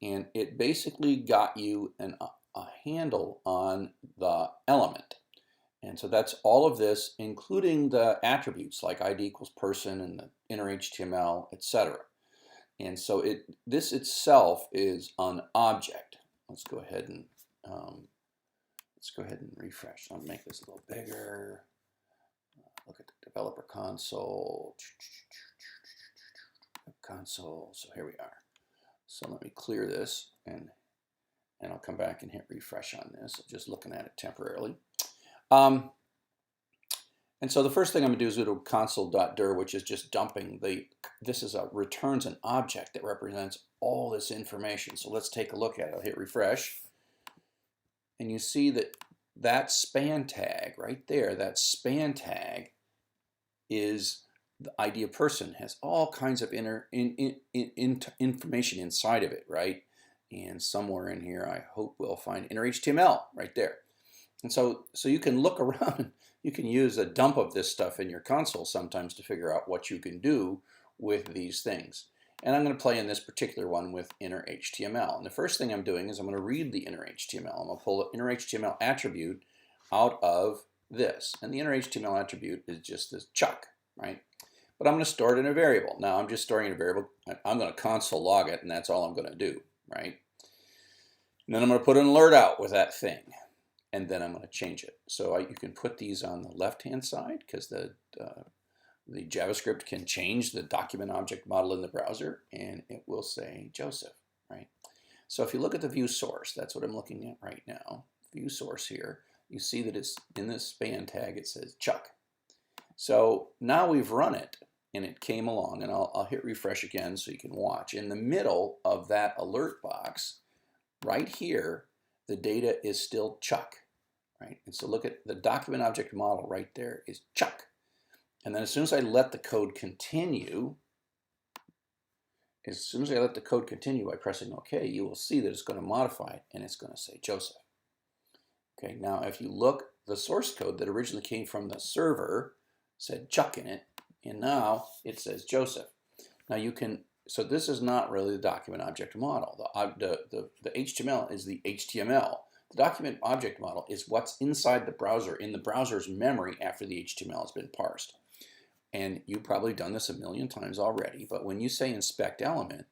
and it basically got you a handle on the element. And so that's all of this, including the attributes like ID equals person and the inner HTML, etc. And so this itself is an object. Let's go ahead and Let's go ahead and refresh. I'll make this a little bigger. Look at the developer console. So here we are. So let me clear this and I'll come back and hit refresh on this. I'm just looking at it temporarily. And so the first thing I'm going to do is go to console.dir, which is just dumping this is returns an object that represents all this information. So let's take a look at it. I'll hit refresh. And you see that span tag right there, that span tag is the ID of person, has all kinds of information inside of it, right? And somewhere in here, I hope we'll find inner HTML right there. And so you can look around, you can use a dump of this stuff in your console sometimes to figure out what you can do with these things. And I'm going to play in this particular one with inner HTML. And the first thing I'm doing is I'm going to read the inner HTML. I'm going to pull the inner HTML attribute out of this. And the inner HTML attribute is just this chuck, right? But I'm going to store it in a variable. Now I'm just storing in a variable. I'm going to console log it, and that's all I'm going to do, right? And then I'm going to put an alert out with that thing. And then I'm going to change it. So you can put these on the left-hand side because the JavaScript can change the document object model in the browser, and it will say Joseph, right? So if you look at the view source, that's what I'm looking at right now. View source here, you see that it's in this span tag, it says Chuck. So now we've run it, and it came along, and I'll hit refresh again so you can watch. In the middle of that alert box, right here, the data is still Chuck, right? And so look at the document object model right there is Chuck. And then as soon as I let the code continue, by pressing OK, you will see that it's going to modify it, and it's going to say Joseph. Okay, now if you look, the source code that originally came from the server said Chuck in it, and now it says Joseph. Now you can, so this is not really the document object model. The HTML is the HTML. The document object model is what's inside the browser, in the browser's memory after the HTML has been parsed. And you've probably done this a million times already, but when you say inspect element,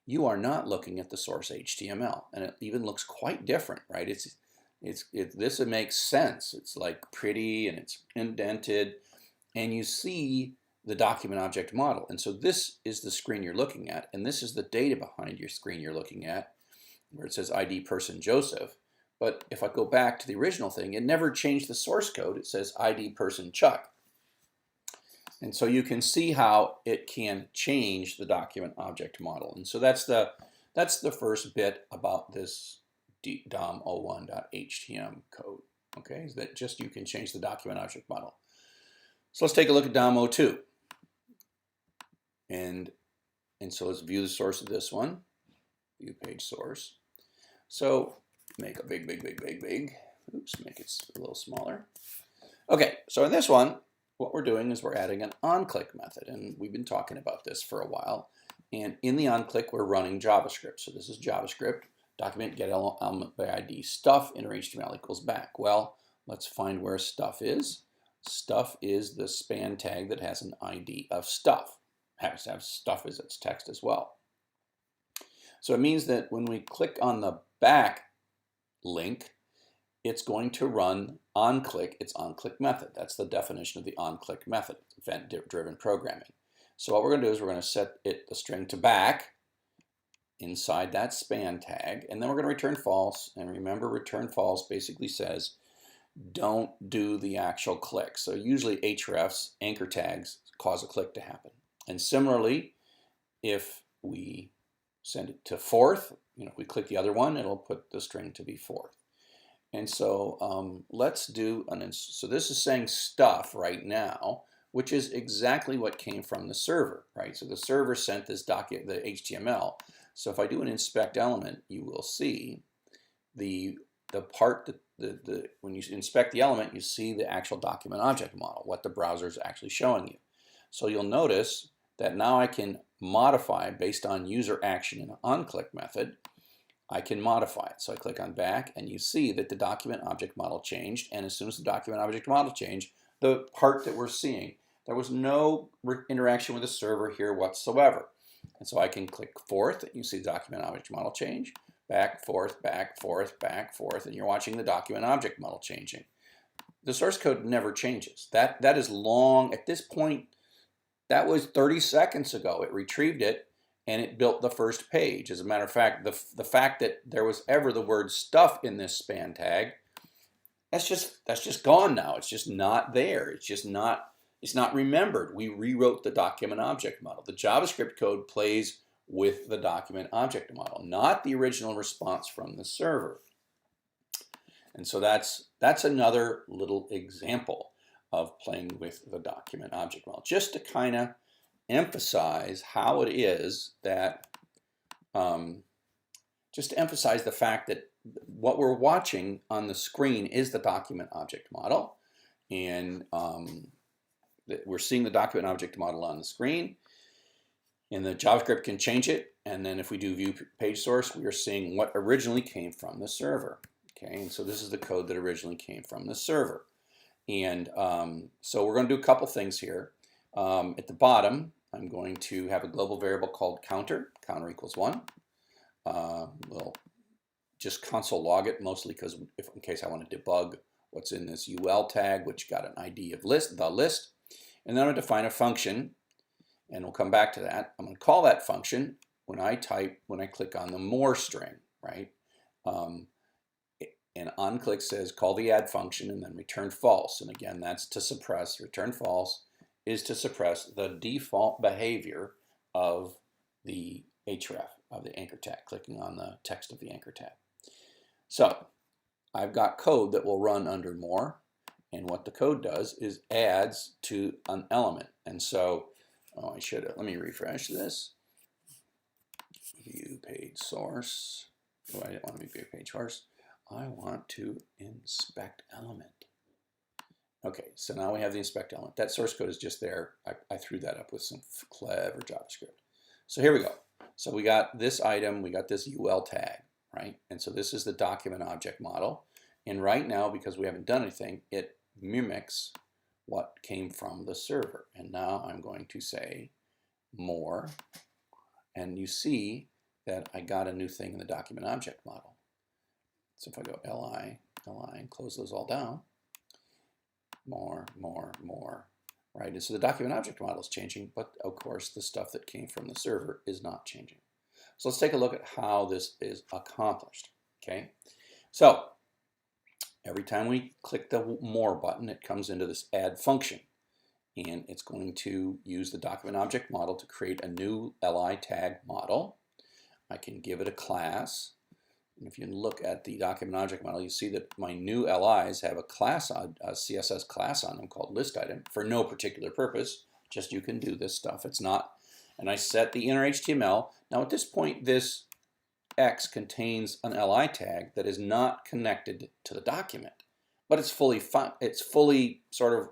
you are not looking at the source HTML, and it even looks quite different, right? This makes sense. It's like pretty and it's indented, and you see the document object model. And so this is the screen you're looking at, and this is the data behind your screen you're looking at, where it says ID person Joseph. But if I go back to the original thing, it never changed the source code. It says ID person Chuck. And so you can see how it can change the document object model. And so that's the first bit about this dom01.htm code. Okay, is that just you can change the document object model. So let's take a look at dom02. And so let's view the source of this one. View page source. So make a big. Oops, make it a little smaller. Okay, so in this one, what we're doing is we're adding an onClick method, and we've been talking about this for a while. And in the onClick, we're running JavaScript. So this is JavaScript, document get element by ID, stuff, inner HTML equals back. Well, let's find where stuff is. Stuff is the span tag that has an ID of stuff. Happens to have stuff as its text as well. So it means that when we click on the back link, it's going to run onClick, its onClick method. That's the definition of the onClick method, event-driven programming. So what we're going to do is we're going to set the string to back inside that span tag, and then we're going to return false. And remember, return false basically says don't do the actual click. So usually hrefs, anchor tags, cause a click to happen. And similarly, if we send it to fourth, if we click the other one, it'll put the string to be fourth. And so let's do so this is saying stuff right now, which is exactly what came from the server, right? So the server sent this document, the HTML. So if I do an inspect element, you will see the part that when you inspect the element, you see the actual document object model, what the browser is actually showing you. So you'll notice that now I can modify based on user action in an onClick method. I can modify it. So I click on back, and you see that the document object model changed. And as soon as the document object model changed, the part that we're seeing, there was no interaction with the server here whatsoever. And so I can click fourth, and you see the document object model change. back, forth, back, forth, back, forth, and you're watching the document object model changing. The source code never changes. That is long. At this point, that was 30 seconds ago. It retrieved it and it built the first page. As a matter of fact, the fact that there was ever the word stuff in this span tag, that's just gone now. It's just not there. It's not remembered. We rewrote the document object model. The JavaScript code plays with the document object model, not the original response from the server. And so that's another little example of playing with the document object model, just to kind of emphasize how it is that, just to emphasize the fact that what we're watching on the screen is the document object model, and we're seeing the document object model on the screen, and the JavaScript can change it, and then if we do view page source, we are seeing what originally came from the server. Okay, and so this is the code that originally came from the server. And so we're going to do a couple things here. At the bottom, I'm going to have a global variable called counter equals 1. We'll just console log it, mostly because in case I want to debug what's in this UL tag, which got an ID of the list. And then I'm going to define a function, and we'll come back to that. I'm going to call that function when I click on the more string, right? And onClick says call the add function and then return false. And again, that's to suppress. Return false is to suppress the default behavior of the href, of the anchor tag, clicking on the text of the anchor tag. So I've got code that will run under more. And what the code does is adds to an element. And so, let me refresh this. View page source. Oh, I didn't want to be view page source. I want to inspect element. Okay, so now we have the inspect element. That source code is just there. I threw that up with some clever JavaScript. So here we go. So we got this item, we got this UL tag, right? And so this is the document object model. And right now, because we haven't done anything, it mimics what came from the server. And now I'm going to say more. And you see that I got a new thing in the document object model. So if I go li, and close those all down, more, right? And so the document object model is changing, but of course the stuff that came from the server is not changing. So let's take a look at how this is accomplished, okay? So every time we click the more button, it comes into this add function, and it's going to use the document object model to create a new li tag model. I can give it a class. If you look at the document object model, you see that my new LIs have a class, a CSS class on them called list item for no particular purpose. Just you can do this stuff. It's not, and I set the inner HTML. Now at this point, this X contains an LI tag that is not connected to the document, but it's fully sort of,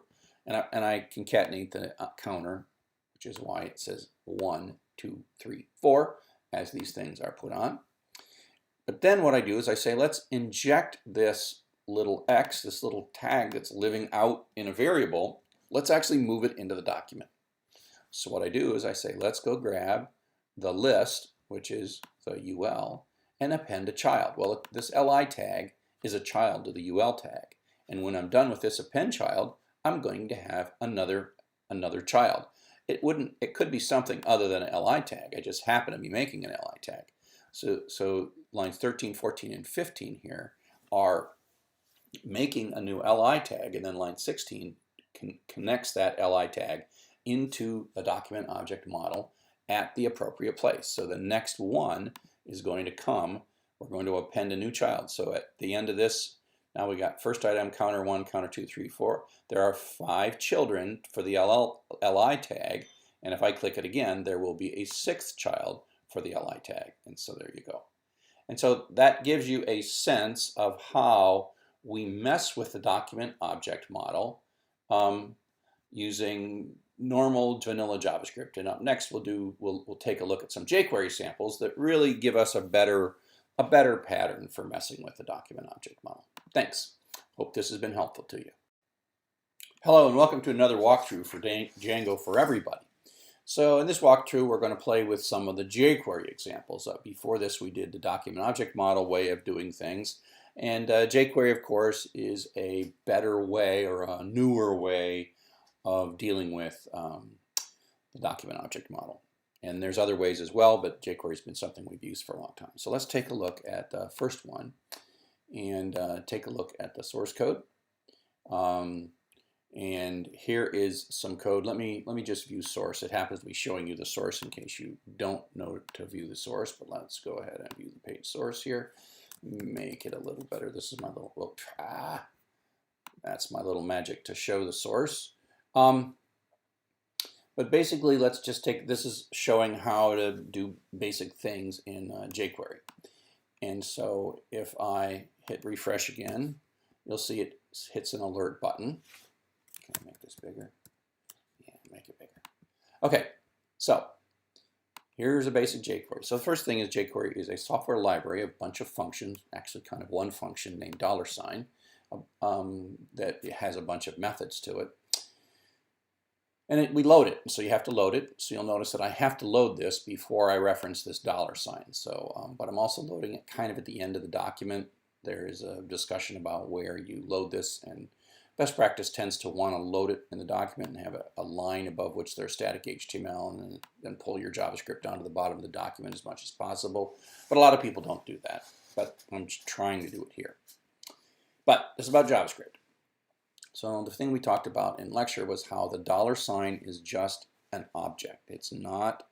and I concatenate the counter, which is why it says 1, 2, 3, 4 as these things are put on. But then what I do is I say, let's inject this little X, this little tag that's living out in a variable, let's actually move it into the document. So what I do is I say, let's go grab the list, which is the UL, and append a child. Well, this LI tag is a child to the UL tag. And when I'm done with this append child, I'm going to have another child. It could be something other than an LI tag. I just happen to be making an LI tag. So lines 13, 14, and 15 here are making a new LI tag, and then line 16 connects that LI tag into the document object model at the appropriate place. So the next one is going to come, we're going to append a new child. So at the end of this, now we got first item, counter 1, counter 2, 3, 4. There are 5 children for the LI tag, and if I click it again, there will be a 6th child for the LI tag. And so there you go. And so that gives you a sense of how we mess with the document object model using normal vanilla JavaScript. And up next we'll take a look at some jQuery samples that really give us a better pattern for messing with the document object model. Thanks. Hope this has been helpful to you. Hello and welcome to another walkthrough for Django for everybody. So in this walkthrough, we're going to play with some of the jQuery examples. Before this, we did the document object model way of doing things. And jQuery, of course, is a better way or a newer way of dealing with the document object model. And there's other ways as well, but jQuery has been something we've used for a long time. So let's take a look at the first one and take a look at the source code. And here is some code. Let me just view source. It happens to be showing you the source in case you don't know to view the source, but let's go ahead and view the page source here. Make it a little better. This is my little, that's my little magic to show the source. But basically, let's just take, this is showing how to do basic things in jQuery. And so if I hit refresh again, you'll see it hits an alert button. Can I make this bigger? Yeah, make it bigger. Okay, so here's a basic jQuery. So the first thing is jQuery is a software library, a bunch of functions, actually kind of one function named $, that has a bunch of methods to it. And we load it, so you have to load it. So you'll notice that I have to load this before I reference this $. So, but I'm also loading it kind of at the end of the document. There is a discussion about where you load this, and best practice tends to want to load it in the document and have a line above which there's static HTML, and then pull your JavaScript down to the bottom of the document as much as possible. But a lot of people don't do that, but I'm trying to do it here. But this is about JavaScript. So the thing we talked about in lecture was how the $sign is just an object. It's not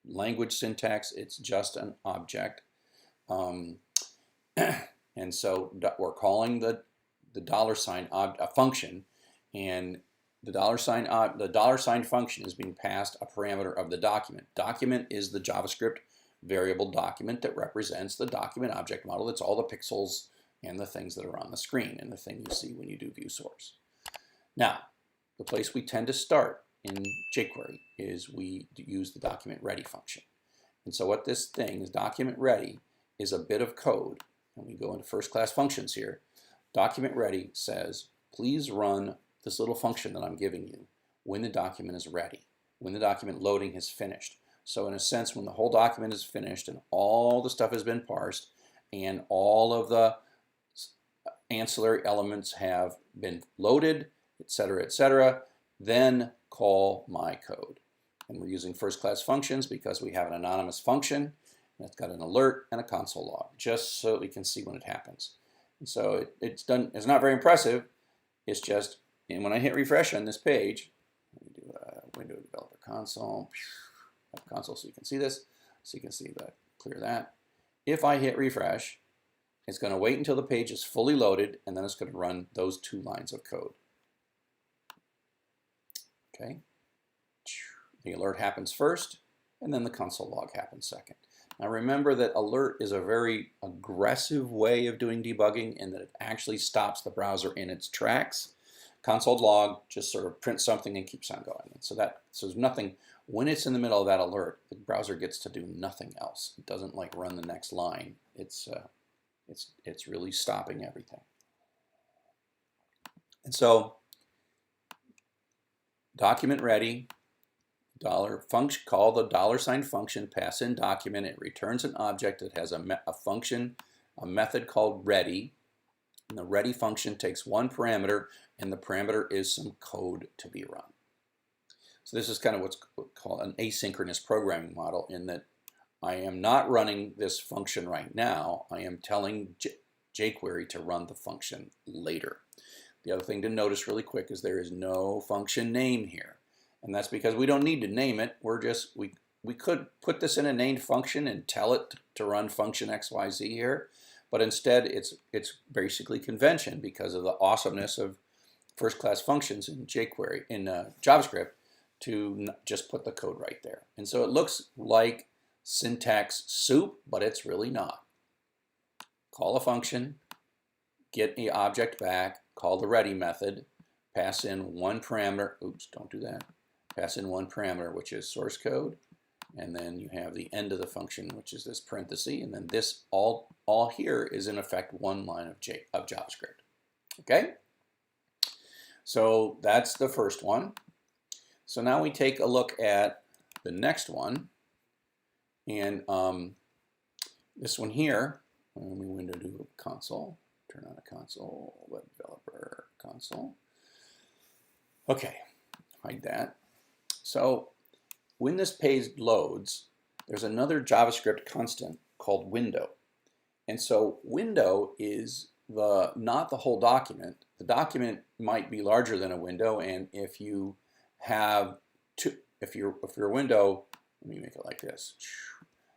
language syntax, it's just an object. And so we're calling the $sign a function, and the $sign function is being passed a parameter of the document. Document is the JavaScript variable document that represents the document object model. It's all the pixels and the things that are on the screen and the thing you see when you do view source. Now, the place we tend to start in jQuery is we use the document ready function. And so what this thing is, document ready, is a bit of code. And we go into first class functions here. Document ready says, please run this little function that I'm giving you when the document is ready, when the document loading has finished. So in a sense, when the whole document is finished and all the stuff has been parsed and all of the ancillary elements have been loaded, etc., then call my code. And we're using first class functions because we have an anonymous function that's got an alert and a console log, just so we can see when it happens. And so it's done. It's not very impressive. It's just, and when I hit refresh on this page, let me do a window developer console, so you can see this, so you can see that, clear that. If I hit refresh, it's going to wait until the page is fully loaded, and then it's going to run those 2 lines of code. Okay, the alert happens first, and then the console log happens second. Now remember that alert is a very aggressive way of doing debugging in that it actually stops the browser in its tracks. Console log just sort of prints something and keeps on going. And so there's nothing, when it's in the middle of that alert, the browser gets to do nothing else. It doesn't like run the next line. It's really stopping everything. And so document ready, function, call the $sign function, pass in document. It returns an object that has a function, a method called ready. And the ready function takes one parameter, and the parameter is some code to be run. So this is kind of what's called an asynchronous programming model, in that I am not running this function right now. I am telling jQuery to run the function later. The other thing to notice really quick is there is no function name here. And that's because we don't need to name it. We're just, we could put this in a named function and tell it to run function XYZ here. But instead, it's basically convention because of the awesomeness of first-class functions in jQuery, in JavaScript, to just put the code right there. And so it looks like syntax soup, but it's really not. Call a function, get the object back, call the ready method, pass in one parameter. Oops, don't do that. Pass in one parameter, which is source code, and then you have the end of the function, which is this parenthesis, and then this all here is in effect one line of JavaScript. Okay? So that's the first one. So now we take a look at the next one, and this one here, when we window do console, turn on a console, web developer console. Okay, hide that. So when this page loads, there's another JavaScript constant called window. And so window is not the whole document. The document might be larger than a window, and if you have if your window, let me make it like this.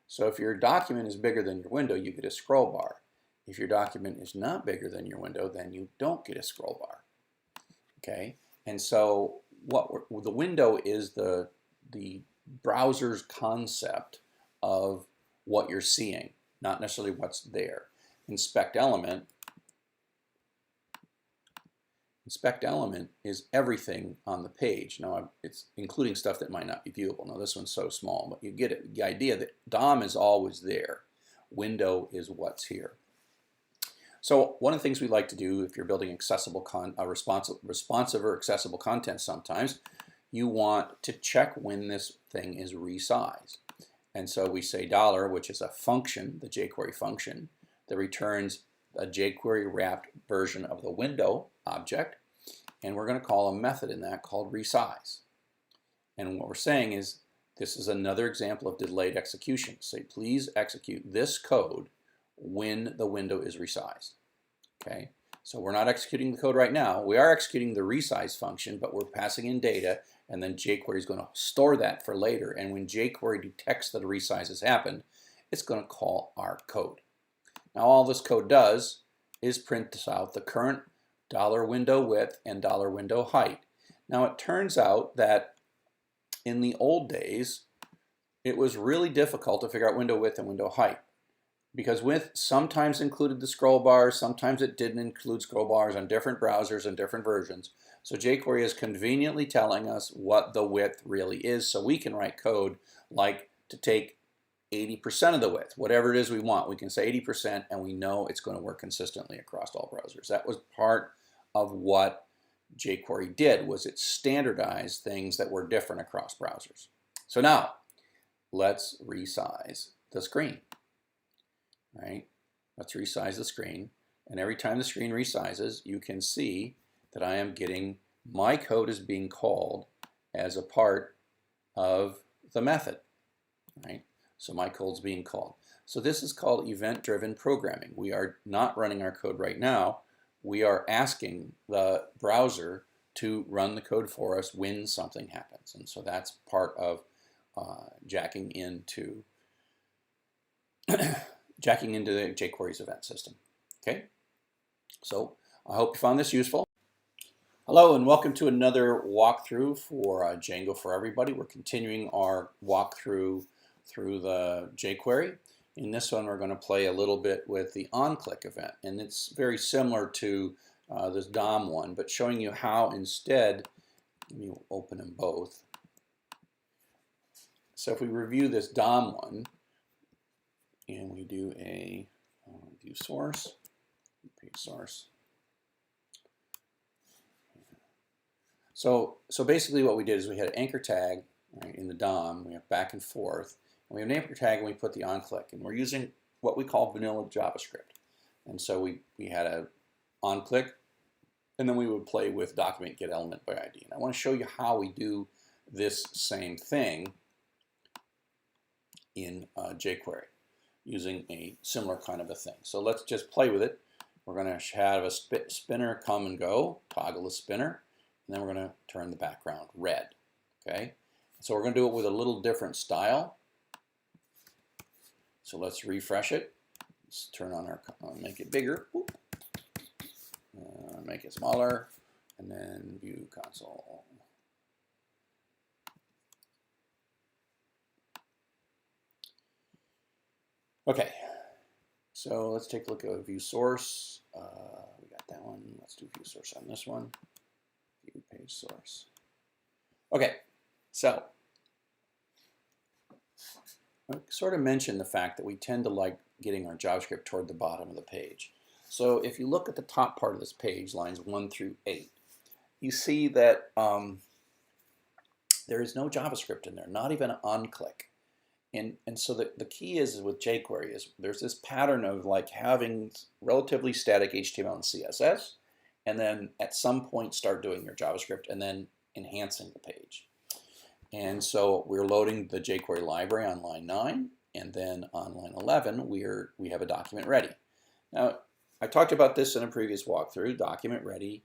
So if your document is bigger than your window, you get a scroll bar. If your document is not bigger than your window, then you don't get a scroll bar. Okay, and so the window is the browser's concept of what you're seeing, not necessarily what's there. Inspect element is everything on the page. Now it's including stuff that might not be viewable. Now this one's so small, but you get it, the idea that DOM is always there. Window is what's here. So one of the things we like to do if you're building accessible responsive or accessible content, sometimes you want to check when this thing is resized. And so we say $, which is a function, the jQuery function, that returns a jQuery wrapped version of the window object, and we're going to call a method in that called resize. And what we're saying is this is another example of delayed execution. Say please execute this code when the window is resized. Okay, so we're not executing the code right now. We are executing the resize function, but we're passing in data, and then jQuery is going to store that for later. And when jQuery detects that a resize has happened, it's going to call our code. Now all this code does is print out the current $window width and $window height. Now it turns out that in the old days, it was really difficult to figure out window width and window height, because width sometimes included the scroll bars, sometimes it didn't include scroll bars on different browsers and different versions. So jQuery is conveniently telling us what the width really is, so we can write code like to take 80% of the width, whatever it is we want. We can say 80% and we know it's going to work consistently across all browsers. That was part of what jQuery did, was it standardized things that were different across browsers. So now let's resize the screen. Right? Let's resize the screen, and every time the screen resizes, you can see that I am getting my code is being called as a part of the method. Right? So my code's being called. So this is called event-driven programming. We are not running our code right now. We are asking the browser to run the code for us when something happens. And so that's part of jacking into the jQuery's event system. Okay, so I hope you found this useful. Hello and welcome to another walkthrough for Django for Everybody. We're continuing our walkthrough through the jQuery. In this one, we're going to play a little bit with the onClick event, and it's very similar to this DOM one, but showing you how instead, let me open them both. So if we review this DOM one, and we do a view source, page source. So basically what we did is we had an anchor tag, right, in the DOM. We have back and forth. And we have an anchor tag and we put the onClick. And we're using what we call vanilla JavaScript. And so we had a onClick, and then we would play with document get element by ID. And I want to show you how we do this same thing in jQuery, using a similar kind of a thing. So let's just play with it. We're going to have a spinner come and go, toggle the spinner, and then we're going to turn the background red. Okay, so we're going to do it with a little different style. So let's refresh it. Let's turn on our, make it bigger, make it smaller, and then view console. Okay, so let's take a look at view source. We got that one. Let's do view source on this one. View page source. Okay, so I sort of mentioned the fact that we tend to like getting our JavaScript toward the bottom of the page. So if you look at the top part of this page, lines 1 through 8, you see that there is no JavaScript in there, not even an on-click. And so the key is with jQuery is there's this pattern of like having relatively static HTML and CSS, and then at some point start doing your JavaScript and then enhancing the page. And so we're loading the jQuery library on line 9, and then on line 11 we have a document ready. Now I talked about this in a previous walkthrough. Document ready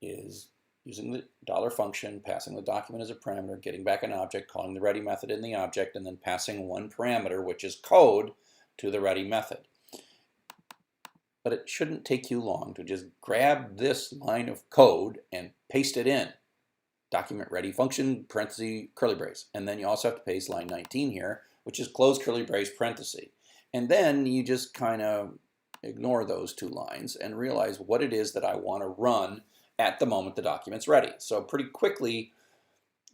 is using the dollar function, passing the document as a parameter, getting back an object, calling the ready method in the object, and then passing one parameter, which is code, to the ready method. But it shouldn't take you long to just grab this line of code and paste it in. Document ready function, parenthesis, curly brace. And then you also have to paste line 19 here, which is close curly brace, parenthesis. And then you just kind of ignore those two lines and realize what it is that I want to run at the moment the document's ready. So pretty quickly,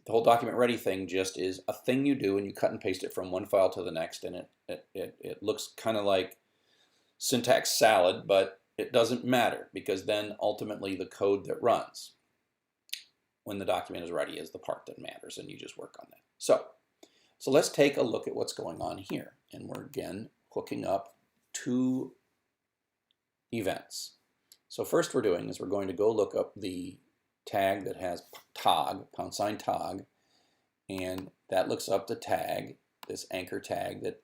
the whole document ready thing just is a thing you do and you cut and paste it from one file to the next, and it looks kind of like syntax salad, but it doesn't matter because then ultimately the code that runs when the document is ready is the part that matters, and you just work on that. So let's take a look at what's going on here, and we're again hooking up two events. So first we're doing is we're going to go look up the tag that has tog, #tog, and that looks up the tag, this anchor tag that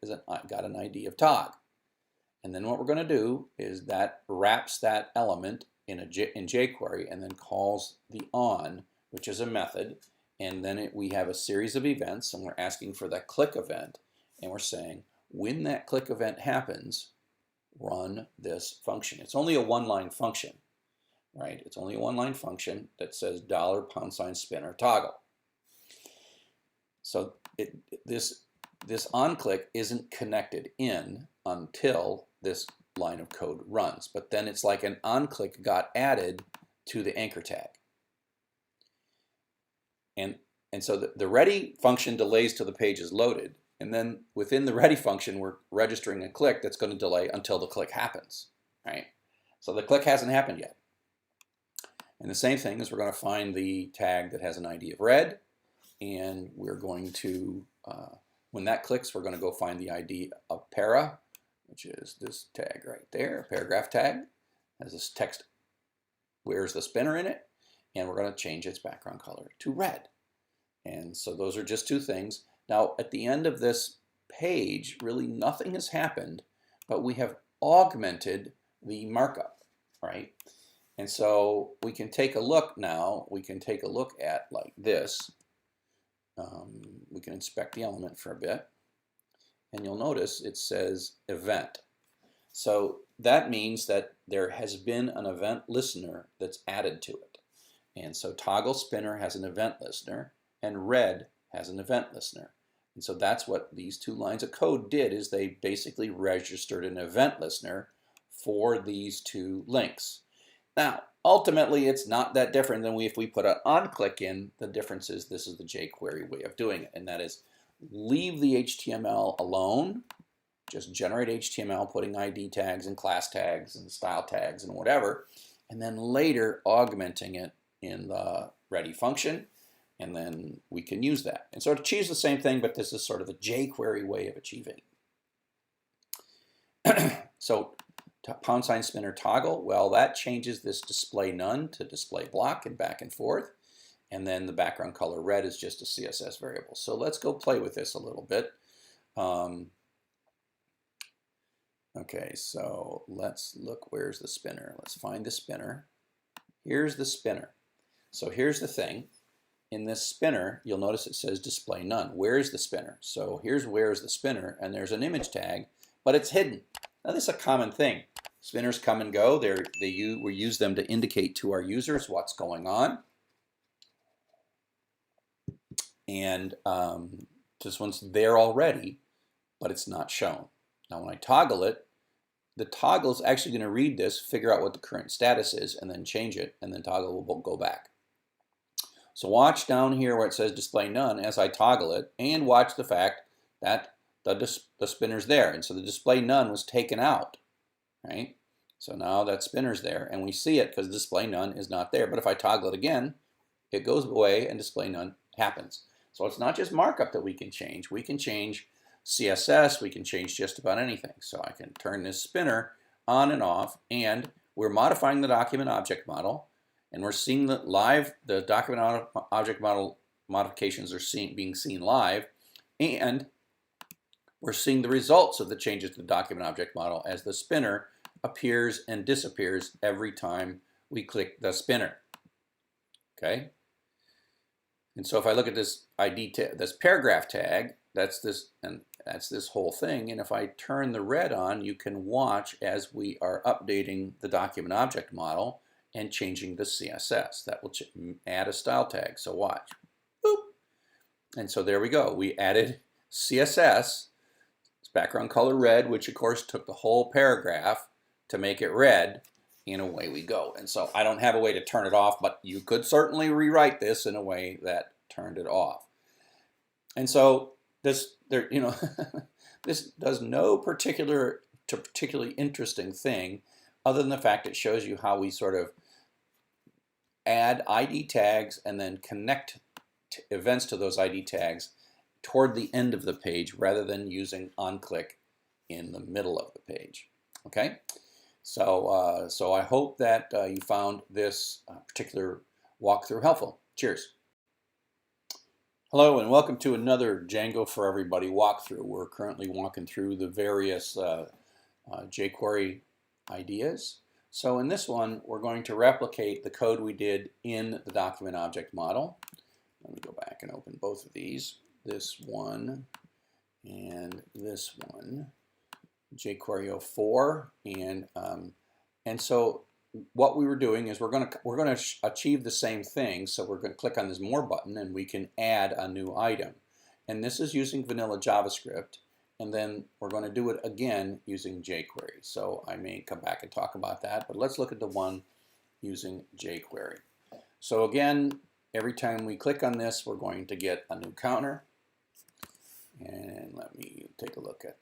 got an ID of tog. And then what we're going to do is that wraps that element in jQuery and then calls the on, which is a method, and then we have a series of events, and we're asking for that click event, and we're saying when that click event happens, run this function. It's only a one-line function, right? It's only a one-line function that says $spinner toggle. So this on-click isn't connected in until this line of code runs, but then it's like an on-click got added to the anchor tag. And so the ready function delays till the page is loaded. And then within the ready function, we're registering a click that's going to delay until the click happens, right? So the click hasn't happened yet. And the same thing is we're going to find the tag that has an ID of red, and we're going to, when that clicks, we're going to go find the ID of para, which is this tag right there, paragraph tag, has this text, where's the spinner in it, and we're going to change its background color to red. And so those are just two things. Now, at the end of this page, really nothing has happened, but we have augmented the markup, right? And so we can take a look now. We can take a look at like this. We can inspect the element for a bit, and you'll notice it says event. So that means that there has been an event listener that's added to it. And so toggle spinner has an event listener, and red has an event listener. And so that's what these two lines of code did, is they basically registered an event listener for these two links. Now, ultimately, it's not that different than if we put an on-click in. The difference is this is the jQuery way of doing it, and that is leave the HTML alone, just generate HTML, putting ID tags and class tags and style tags and whatever, and then later augmenting it in the ready function, and then we can use that. And so it achieves the same thing, but this is sort of the jQuery way of achieving it. So $spinner toggle, well, that changes this display none to display block and back and forth. And then the background color red is just a CSS variable. So let's go play with this a little bit. Okay, so let's look, where's the spinner? Let's find the spinner. Here's the spinner. So here's the thing. In this spinner, you'll notice it says display none. Where's the spinner? So here's where's the spinner, and there's an image tag, but it's hidden. Now this is a common thing. Spinners come and go. We use them to indicate to our users what's going on. And this one's there already, but it's not shown. Now when I toggle it, the toggle is actually going to read this, figure out what the current status is, and then change it, and then toggle will go back. So watch down here where it says display none as I toggle it, and watch the fact that the spinner's there. And so the display none was taken out, right? So now that spinner's there, and we see it because display none is not there. But if I toggle it again, it goes away and display none happens. So it's not just markup that we can change. We can change CSS. We can change just about anything. So I can turn this spinner on and off, and we're modifying the document object model, and we're seeing the document object model modifications are being seen live, and we're seeing the results of the changes to the document object model as the spinner appears and disappears every time we click the spinner. Okay? And so if I look at this this paragraph tag, that's this whole thing. And if I turn the red on, you can watch as we are updating the document object model and changing the CSS. That will add a style tag. So watch. Boop. And so there we go. We added CSS. Background color red, which of course took the whole paragraph to make it red, and away we go. And so I don't have a way to turn it off, but you could certainly rewrite this in a way that turned it off. And so this does no particularly interesting thing other than the fact it shows you how we sort of add ID tags and then connect events to those ID tags toward the end of the page rather than using onClick in the middle of the page. Okay, so I hope that you found this particular walkthrough helpful. Cheers. Hello and welcome to another Django for Everybody walkthrough. We're currently walking through the various jQuery ideas. So in this one, we're going to replicate the code we did in the document object model. Let me go back and open both of these. This one and this one, jQuery 04, and so what we were doing is we're going to achieve the same thing. So we're going to click on this More button, and we can add a new item, and this is using vanilla JavaScript, and then we're going to do it again using jQuery. So I may come back and talk about that, but let's look at the one using jQuery. So again, every time we click on this, we're going to get a new counter. And let me take a look at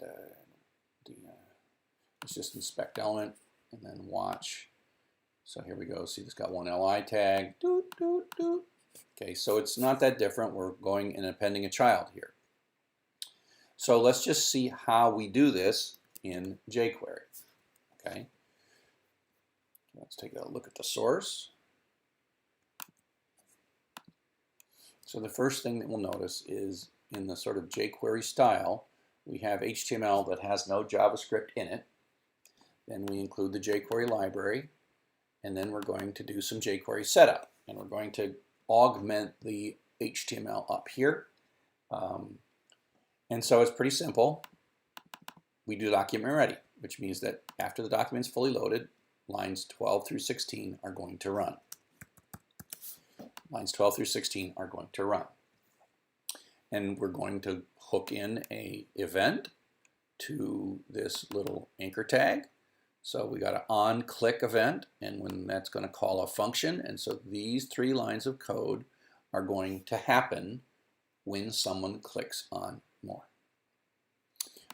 let's just inspect element and then watch. So here we go. See, it's got one li tag. Doot, doot, doot. Okay, so it's not that different. We're going and appending a child here. So let's just see how we do this in jQuery. Okay, let's take a look at the source. So the first thing that we'll notice is in the sort of jQuery style, we have HTML that has no JavaScript in it. Then we include the jQuery library, and then we're going to do some jQuery setup, and we're going to augment the HTML up here. And so it's pretty simple. We do document ready, which means that after the document's fully loaded, lines 12 through 16 are going to run. Lines 12 through 16 are going to run. And we're going to hook in an event to this little anchor tag. So we got an on-click event, and when that's going to call a function. And so these 3 lines of code are going to happen when someone clicks on more.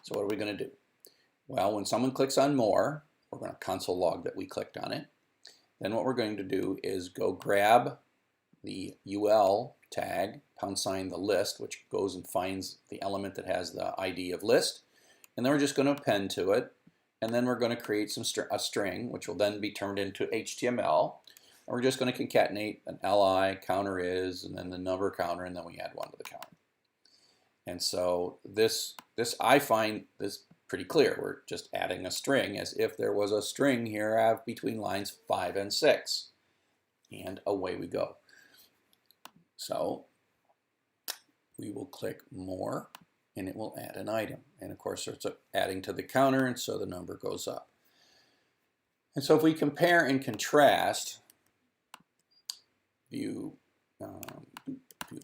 So what are we going to do? Well, when someone clicks on more, we're going to console log that we clicked on it. Then what we're going to do is go grab the UL tag, # the list, which goes and finds the element that has the ID of list, and then we're just going to append to it, and then we're going to create a string, which will then be turned into HTML, and we're just going to concatenate an li, counter is, and then the number counter, and then we add 1 to the counter. And so this I find this pretty clear. We're just adding a string as if there was a string here between lines 5 and 6, and away we go. So we will click more, and it will add an item. And of course, it's adding to the counter, and so the number goes up. And so if we compare and contrast view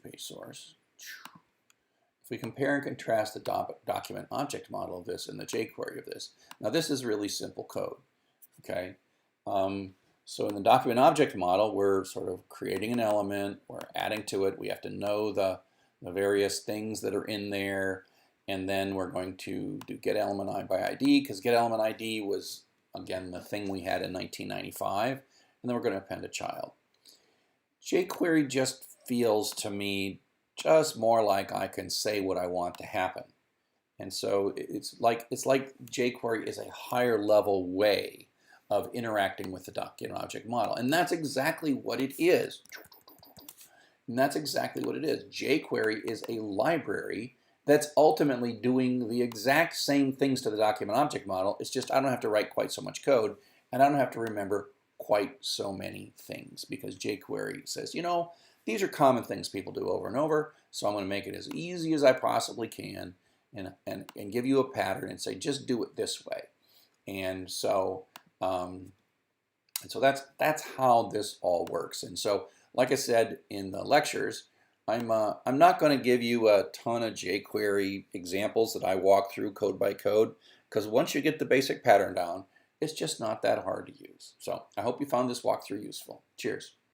page source, if we compare and contrast the document object model of this and the jQuery of this, now this is really simple code. Okay. So in the document object model, we're sort of creating an element, we're adding to it, we have to know the various things that are in there, and then we're going to do get element by ID, because get element ID was, again, the thing we had in 1995, and then we're going to append a child. jQuery just feels to me just more like I can say what I want to happen. And so it's like jQuery is a higher level way of interacting with the document object model. And that's exactly what it is. And that's exactly what it is. jQuery is a library that's ultimately doing the exact same things to the document object model. It's just I don't have to write quite so much code, and I don't have to remember quite so many things, because jQuery says, you know, these are common things people do over and over, so I'm going to make it as easy as I possibly can and give you a pattern and say, just do it this way. And so that's how this all works. And so, like I said in the lectures, I'm not going to give you a ton of jQuery examples that I walk through code by code, because once you get the basic pattern down, it's just not that hard to use. So I hope you found this walkthrough useful. Cheers.